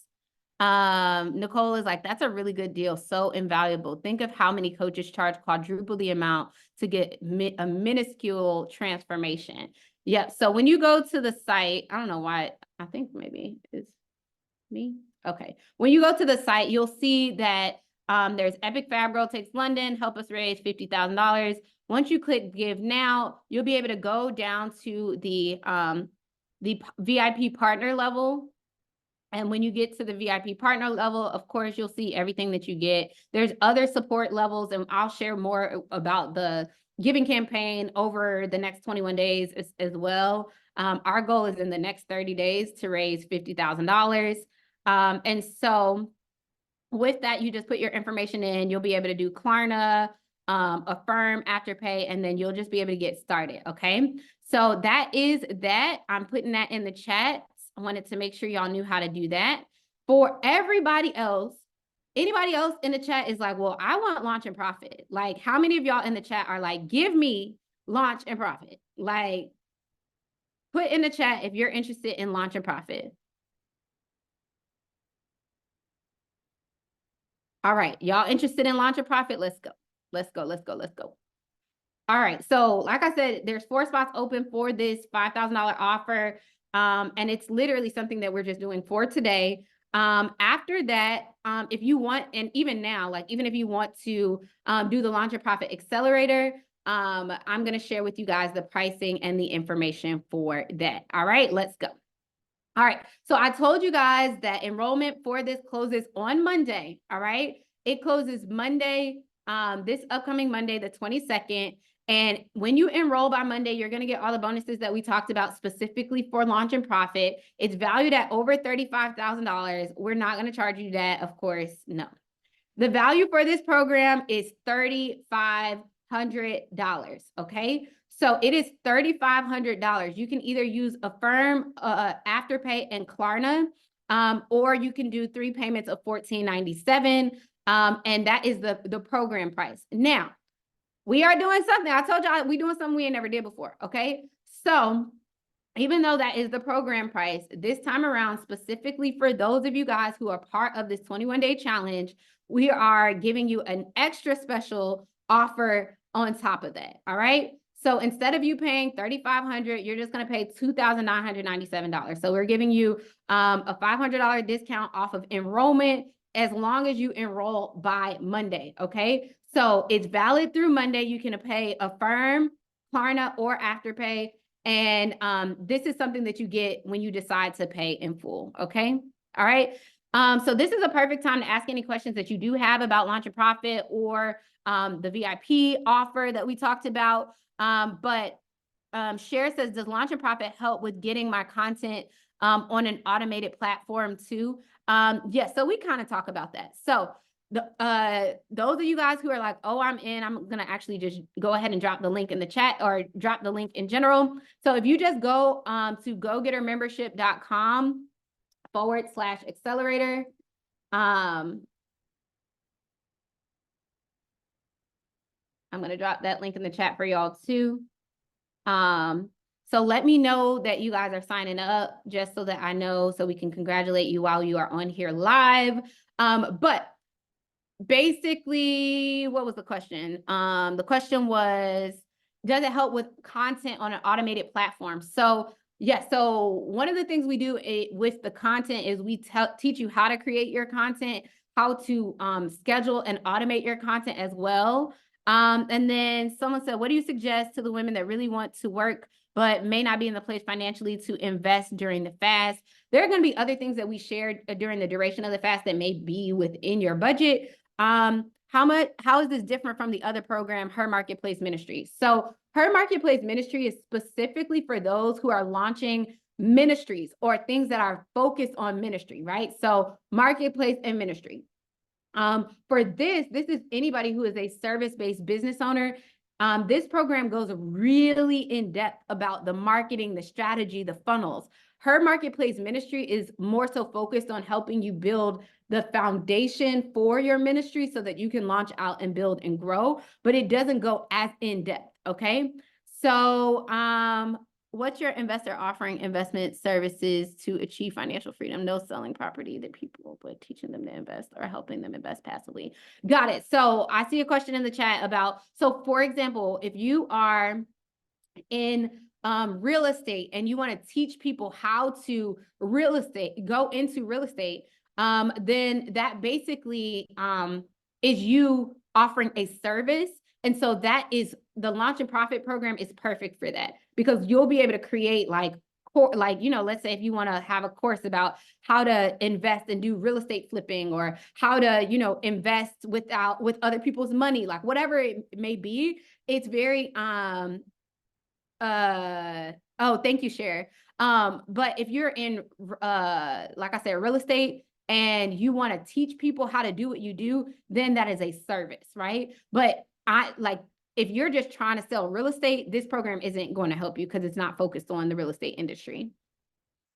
Nicole is like, that's a really good deal. So invaluable. Think of how many coaches charge quadruple the amount to get a minuscule transformation. Yep. So when you go to the site, I don't know why, I think maybe it's me. Okay. When you go to the site, you'll see that there's Epic Fab Girl Takes London, help us raise $50,000. Once you click give now, you'll be able to go down to the VIP partner level. And when you get to the VIP partner level, of course, you'll see everything that you get. There's other support levels, and I'll share more about the giving campaign over the next 21 days as well. Our goal is in the next 30 days to raise $50,000. And so with that, you just put your information in. You'll be able to do Klarna, Affirm, Afterpay, and then you'll just be able to get started, okay? So that is that. I'm putting that in the chat. I wanted to make sure y'all knew how to do that. For everybody else, anybody else in the chat is like, well, I want Launch and Profit. Like, how many of y'all in the chat are like, give me Launch and Profit? Like, put in the chat if you're interested in Launch and Profit. All right, y'all interested in Launch and Profit? Let's go. Let's go, let's go, let's go. All right, so like I said, there's 4 spots open for this $5,000 offer. And it's literally something that we're just doing for today. After that, if you want, and even now, like even if you want to do the Launch and Profit Accelerator, I'm going to share with you guys the pricing and the information for that. All right, let's go. All right, so I told you guys that enrollment for this closes on Monday. All right, it closes Monday, this upcoming Monday, the 22nd. And when you enroll by Monday, you're going to get all the bonuses that we talked about specifically for Launch and Profit. It's valued at over $35,000. We're not going to charge you that, of course, no. The value for this program is $3,500, okay? So it is $3,500. You can either use Affirm, Afterpay, and Klarna, or you can do 3 payments of $1,497, and that is the program price. Now, we are doing something. I told y'all we're doing something we ain't never did before, okay? So even though that is the program price, this time around, specifically for those of you guys who are part of this 21-day challenge, we are giving you an extra special offer on top of that. All right. So instead of you paying $3,500, you're just going to pay $2,997. So we're giving you a $500 discount off of enrollment as long as you enroll by Monday. Okay. So it's valid through Monday. You can pay Affirm, Klarna, or Afterpay. And this is something that you get when you decide to pay in full. Okay. All right. So this is a perfect time to ask any questions that you do have about Launch a Profit or the VIP offer that we talked about. But Cher says, does Launch a Profit help with getting my content on an automated platform too? Yes. So we kind of talk about that. So those of you guys who are like, oh, I'm in, I'm going to actually just go ahead and drop the link in the chat or drop the link in general. So if you just go to gogettermembership.com/accelerator, I'm going to drop that link in the chat for y'all too. So let me know that you guys are signing up just so that I know, so we can congratulate you while you are on here live. But basically, what was the question? The question was, does it help with content on an automated platform? So yes, so one of the things we do with the content is we teach you how to create your content, how to schedule and automate your content as well. And then someone said, what do you suggest to the women that really want to work but may not be in the place financially to invest during the fast? There are going to be other things that we shared during the duration of the fast that may be within your budget. How is this different from the other program, Her Marketplace Ministry? So Her Marketplace Ministry is specifically for those who are launching ministries or things that are focused on ministry, right? So marketplace and ministry. For this is anybody who is a service-based business owner. This program goes really in depth about the marketing, the strategy, the funnels. Her Marketplace Ministry is more so focused on helping you build the foundation for your ministry so that you can launch out and build and grow, but it doesn't go as in depth. Okay. So, what's your investor offering investment services to achieve financial freedom? No selling property to people, but teaching them to invest or helping them invest passively. Got it. So I see a question in the chat about, so for example, if you are in real estate and you want to teach people how to go into real estate, then that basically is you offering a service. And so that is the Launch and Profit program is perfect for that, because you'll be able to create let's say if you want to have a course about how to invest and do real estate flipping, or how to, invest with other people's money, like whatever it may be, it's very, oh, thank you, Cher. But if you're in, like I said, real estate, and you want to teach people how to do what you do, then that is a service, right? But if you're just trying to sell real estate, this program isn't going to help you because it's not focused on the real estate industry,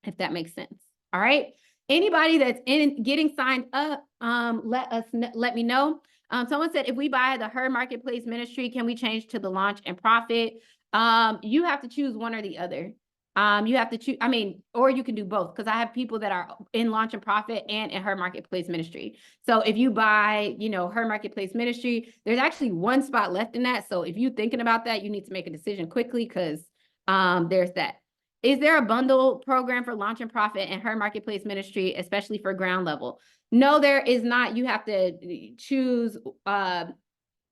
if that makes sense. All right. Anybody that's getting signed up, let me know. Someone said, if we buy the Her Marketplace Ministry, can we change to the Launch and Profit? You have to choose one or the other. You have to choose, or you can do both, because I have people that are in Launch and Profit and in Her Marketplace Ministry. So if you buy, Her Marketplace Ministry, there's actually one spot left in that. So if you're thinking about that, you need to make a decision quickly, because there's that. Is there a bundle program for Launch and Profit and Her Marketplace Ministry, especially for ground level? No, there is not. You have to choose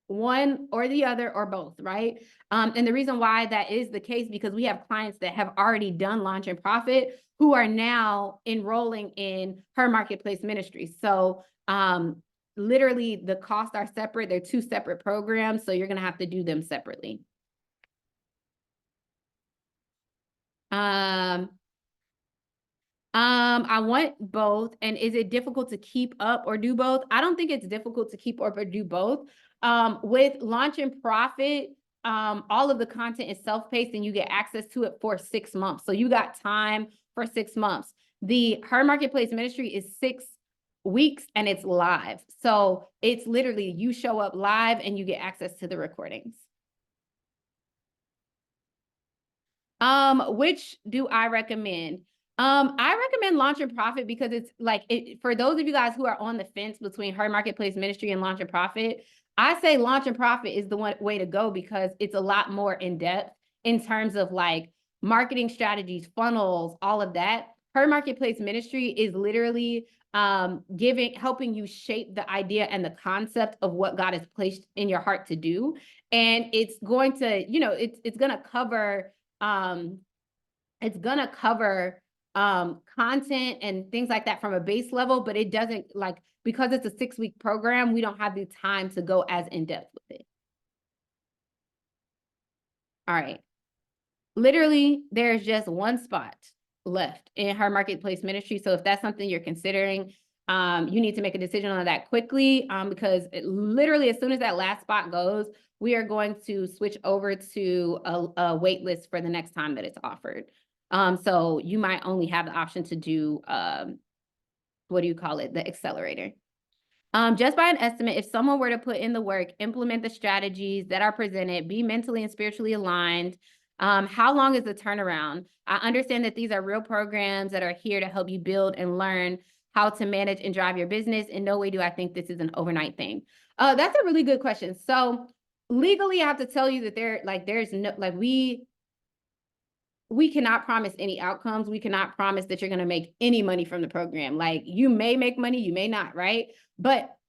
one or the other, or both, right? And the reason why that is the case, because we have clients that have already done Launch and Profit who are now enrolling in Her Marketplace Ministry. So literally the costs are separate. They're two separate programs. So you're going to have to do them separately. I want both. And is it difficult to keep up or do both? I don't think it's difficult to keep up or do both. With Launch and Profit, all of the content is self-paced and you get access to it for 6 months. So you got time for 6 months. The Her Marketplace Ministry is 6 weeks and it's live. So it's literally, you show up live and you get access to the recordings. Which do I recommend? I recommend Launch and Profit because it's like for those of you guys who are on the fence between Her Marketplace Ministry and Launch and Profit, I say Launch and Profit is the one way to go because it's a lot more in depth in terms of like marketing strategies, funnels, all of that. Her Marketplace Ministry is literally helping you shape the idea and the concept of what God has placed in your heart to do. And it's going to, it's going to cover content and things like that from a base level, but it doesn't because it's a 6-week program, we don't have the time to go as in depth with it. All right. Literally, there's just one spot left in Her Marketplace Ministry. So if that's something you're considering, you need to make a decision on that quickly because literally as soon as that last spot goes, we are going to switch over to a wait list for the next time that it's offered. So you might only have the option to do, the Accelerator. Just by an estimate, if someone were to put in the work, implement the strategies that are presented, be mentally and spiritually aligned, how long is the turnaround? I understand that these are real programs that are here to help you build and learn how to manage and drive your business. In no way do I think this is an overnight thing. That's a really good question. So legally, I have to tell you that there's no, we cannot promise any outcomes. We cannot promise that you're going to make any money from the program. Like you may make money, you may not, right?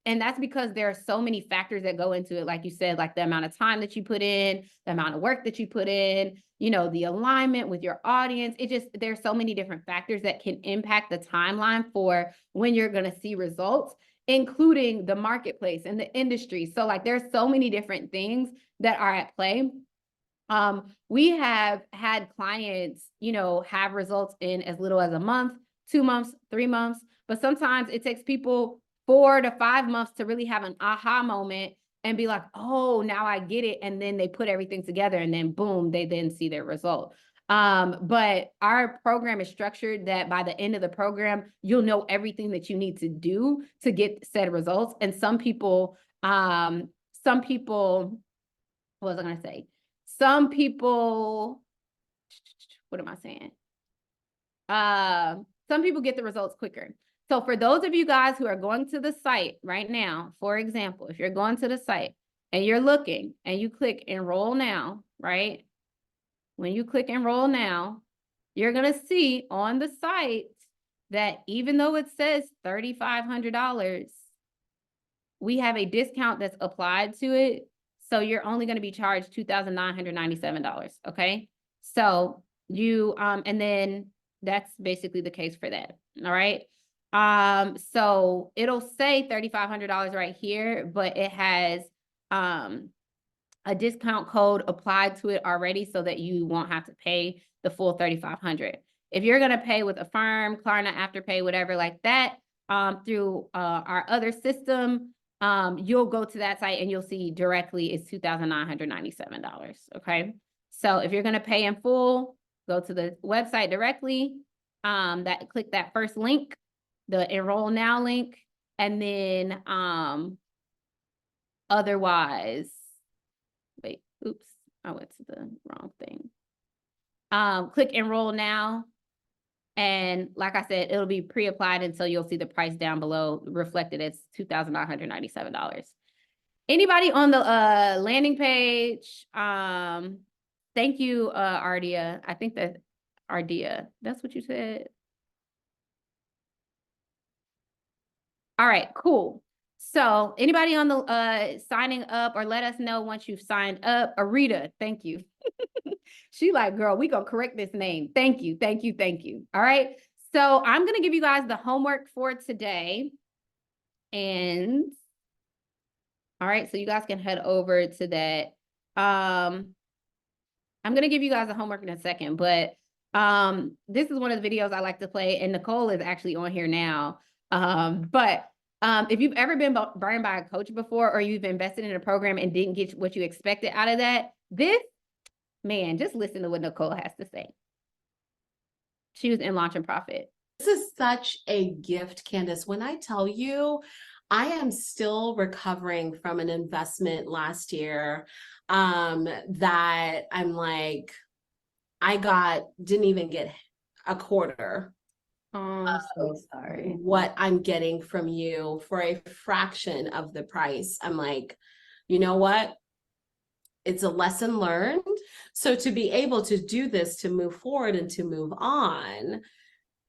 And that's because there are so many factors that go into it. Like you said, like the amount of time that you put in, the amount of work that you put in, the alignment with your audience. There's so many different factors that can impact the timeline for when you're going to see results, including the marketplace and the industry. So like there's so many different things that are at play. We have had clients, have results in as little as a month, 2 months, 3 months, but sometimes it takes people 4 to 5 months to really have an aha moment and be like, oh, now I get it. And then they put everything together and then boom, they then see their result. But our program is structured that by the end of the program, you'll know everything that you need to do to get said results. And some people, what was I going to say? Some people, what am I saying? Some people get the results quicker. So for those of you guys who are going to the site right now, for example, if you're going to the site and you're looking and you click enroll now, right? When you click enroll now, you're going to see on the site that even though it says $3,500, we have a discount that's applied to it. So you're only going to be charged $2,997. Okay. So and then that's basically the case for that. All right. So it'll say $3,500 right here, but it has, a discount code applied to it already so that you won't have to pay the full $3,500. If you're going to pay with Affirm, Klarna, Afterpay, whatever like that, through, our other system, you'll go to that site and you'll see directly it's $2,997. Okay. So if you're going to pay in full, go to the website directly, click that first link, the enroll now link, and then, otherwise, wait, oops, I went to the wrong thing. Click enroll now. And like I said, it'll be pre-applied until you'll see the price down below reflected as $2,997. Anybody on the landing page? Thank you, Ardia. I think that Ardia, that's what you said. All right, cool. So anybody on the signing up, or let us know once you've signed up. Arita, thank you. She like, girl, we gonna correct this name. Thank you, thank you, thank you. All right. So I'm gonna give you guys the homework for today. And all right, so you guys can head over to that. I'm gonna give you guys the homework in a second, but this is one of the videos I like to play, and Nicole is actually on here now. If you've ever been burned by a coach before, or you've invested in a program and didn't get what you expected out of that, man, just listen to what Nicole has to say. She was in Launch and Profit. This is such a gift, Candace. When I tell you, I am still recovering from an investment last year that I'm like, didn't even get a quarter Oh, I'm so sorry. what I'm getting from you for a fraction of the price. I'm like, you know what? It's a lesson learned. So to be able to do this, to move forward and to move on,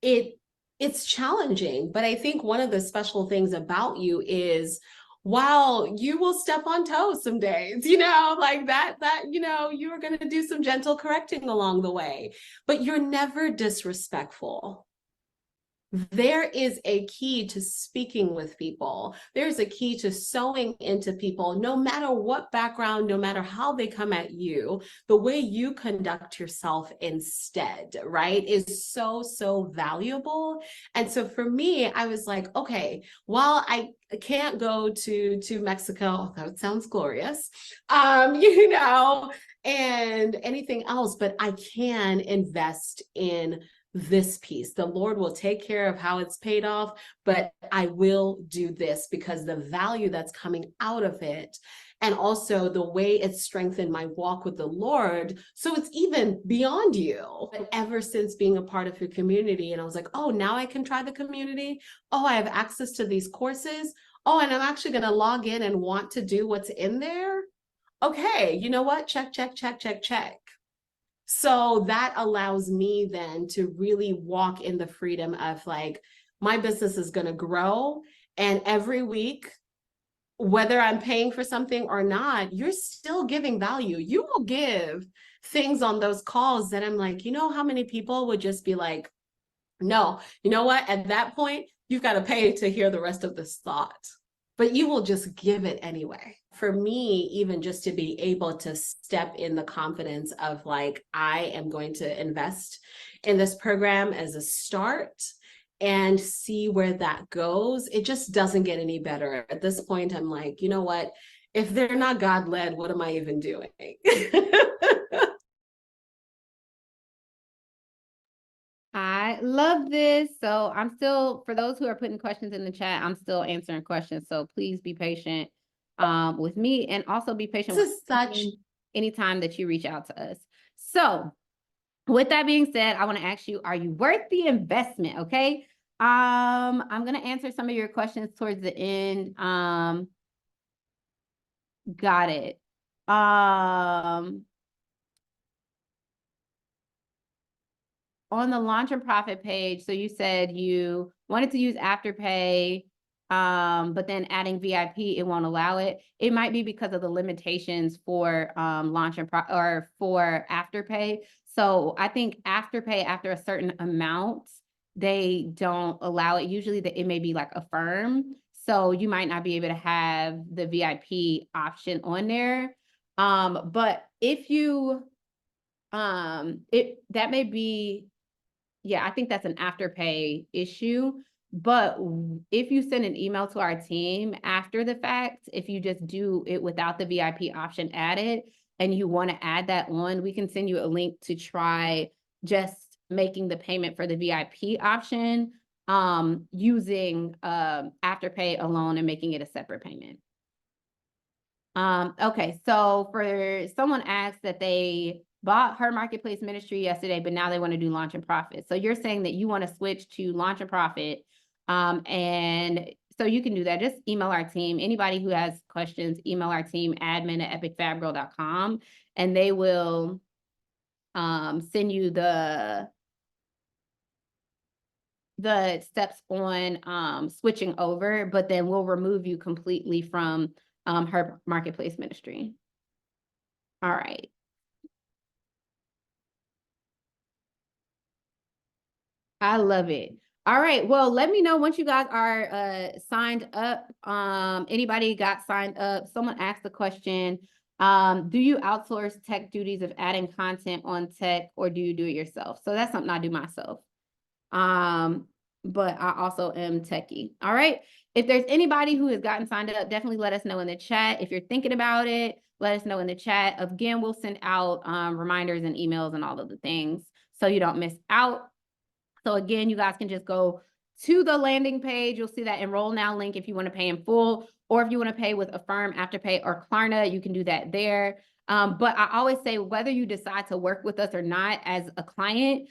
it's challenging. But I think one of the special things about you is, while you will step on toes some days, like that, you're going to do some gentle correcting along the way, but you're never disrespectful. There is a key to speaking with people. There's a key to sewing into people, no matter what background, no matter how they come at you. The way you conduct yourself instead, right, is so, so valuable. And so for me, I was like, okay, while I can't go to Mexico, that sounds glorious, and anything else, but I can invest in this piece. The Lord will take care of how it's paid off, but I will do this because the value that's coming out of it, and also the way it's strengthened my walk with the Lord. So it's even beyond you. But ever since being a part of your community, and I was like, oh, now I can try the community. Oh, I have access to these courses. Oh, and I'm actually going to log in and want to do what's in there. Okay, you know what? Check, check, check, check, check. So that allows me then to really walk in the freedom of like, my business is going to grow. And every week, whether I'm paying for something or not, you're still giving value. You will give things on those calls that I'm like, how many people would just be like, no, you know what? At that point, you've got to pay to hear the rest of this thought, but you will just give it anyway. For me, even just to be able to step in the confidence of like, I am going to invest in this program as a start and see where that goes, it just doesn't get any better. At this point, I'm like, you know what? If they're not God-led, what am I even doing? I love this. So I'm still, for those who are putting questions in the chat, I'm still answering questions. So please be patient with me, and also be patient with anytime that you reach out to us. So with that being said, I want to ask you, are you worth the investment? Okay. I'm going to answer some of your questions towards the end. Got it. On the Launch and Profit page, so you said you wanted to use Afterpay, but then adding VIP, it won't allow it. It might be because of the limitations for Launch and Profit or for Afterpay. So I think Afterpay, after a certain amount, they don't allow it. Usually it may be like a firm. So you might not be able to have the VIP option on there. But if you, that may be, yeah, I think that's an Afterpay issue. But if you send an email to our team after the fact, if you just do it without the VIP option added and you want to add that on, we can send you a link to try just making the payment for the VIP option using Afterpay alone and making it a separate payment. Okay, so for someone asked that they bought her marketplace ministry yesterday, but now they want to do Launch and Profit. So you're saying that you want to switch to Launch and Profit. And so you can do that. Just email our team. Anybody who has questions, email our team, admin@epicfabgirl.com, and they will send you the steps on switching over, but then we'll remove you completely from her marketplace ministry. All right. I love it. All right. Well, let me know once you guys are signed up. Anybody got signed up? Someone asked the question, do you outsource tech duties of adding content on tech, or do you do it yourself? So that's something I do myself. But I also am techie. All right. If there's anybody who has gotten signed up, definitely let us know in the chat. If you're thinking about it, let us know in the chat. Again, we'll send out reminders and emails and all of the things so you don't miss out. So again, you guys can just go to the landing page. You'll see that enroll now link if you want to pay in full, or if you want to pay with Affirm, Afterpay, or Klarna, you can do that there. But I always say, whether you decide to work with us or not as a client,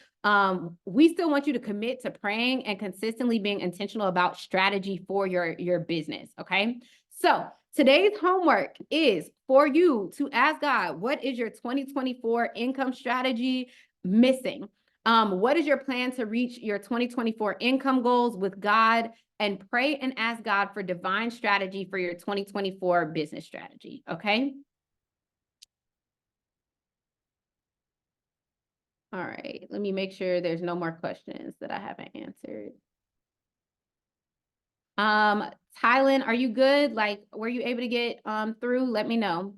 we still want you to commit to praying and consistently being intentional about strategy for your business. Okay. So today's homework is for you to ask God, what is your 2024 income strategy missing? What is your plan to reach your 2024 income goals with God? And pray and ask God for divine strategy for your 2024 business strategy. Okay. All right, let me make sure there's no more questions that I haven't answered. Tylen, are you good? Like, were you able to get through? Let me know.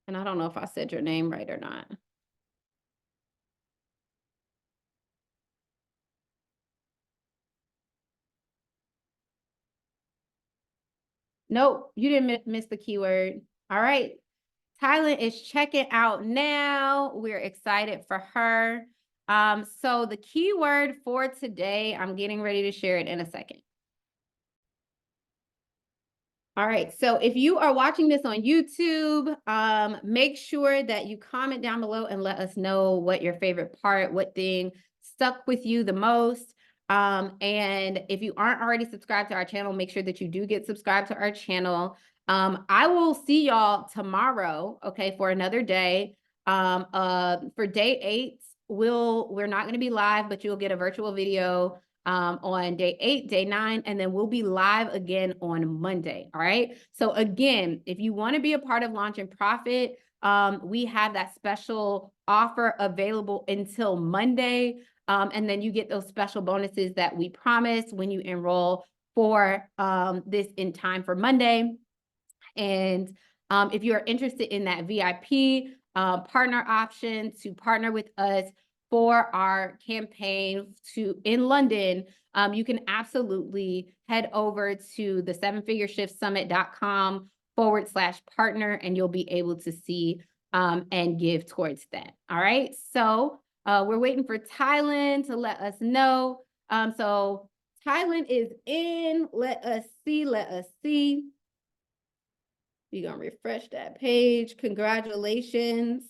And I don't know if I said your name right or not. Nope, you didn't miss the keyword. All right. Tylen is checking out now. We're excited for her. So the keyword for today, I'm getting ready to share it in a second. All right, so if you are watching this on YouTube, make sure that you comment down below and let us know what your favorite part, what thing stuck with you the most. And if you aren't already subscribed to our channel, make sure that you do get subscribed to our channel. I will see y'all tomorrow, okay, for another day. For day 8, we're not going to be live, but you'll get a virtual video on day 8, day 9, and then we'll be live again on Monday. All right. So again, if you want to be a part of Launch and Profit, we have that special offer available until Monday. And then you get those special bonuses that we promised when you enroll for this in time for Monday. And if you're interested in that VIP partner option to partner with us for our campaign in London, you can absolutely head over to the sevenfigureshiftsummit.com/partner, and you'll be able to see and give towards that. All right. So we're waiting for Tylen to let us know. So Tylen is in. Let us see. We're going to refresh that page. Congratulations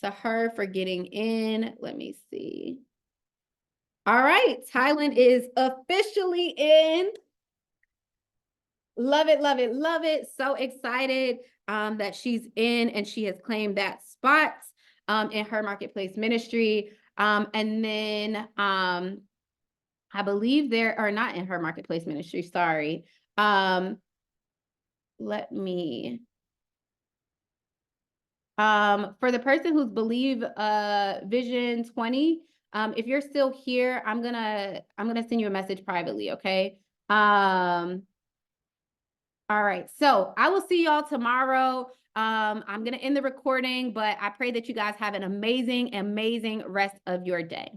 to her for getting in. Let me see. All right. Tylen is officially in. Love it, love it, love it. So excited that she's in and she has claimed that spot in her marketplace ministry. And then I believe there are not in her marketplace ministry. Sorry. Let me. For the person who's Believe Vision 20, if you're still here, I'm gonna send you a message privately, okay? All right, so I will see y'all tomorrow. I'm gonna end the recording, but I pray that you guys have an amazing rest of your day.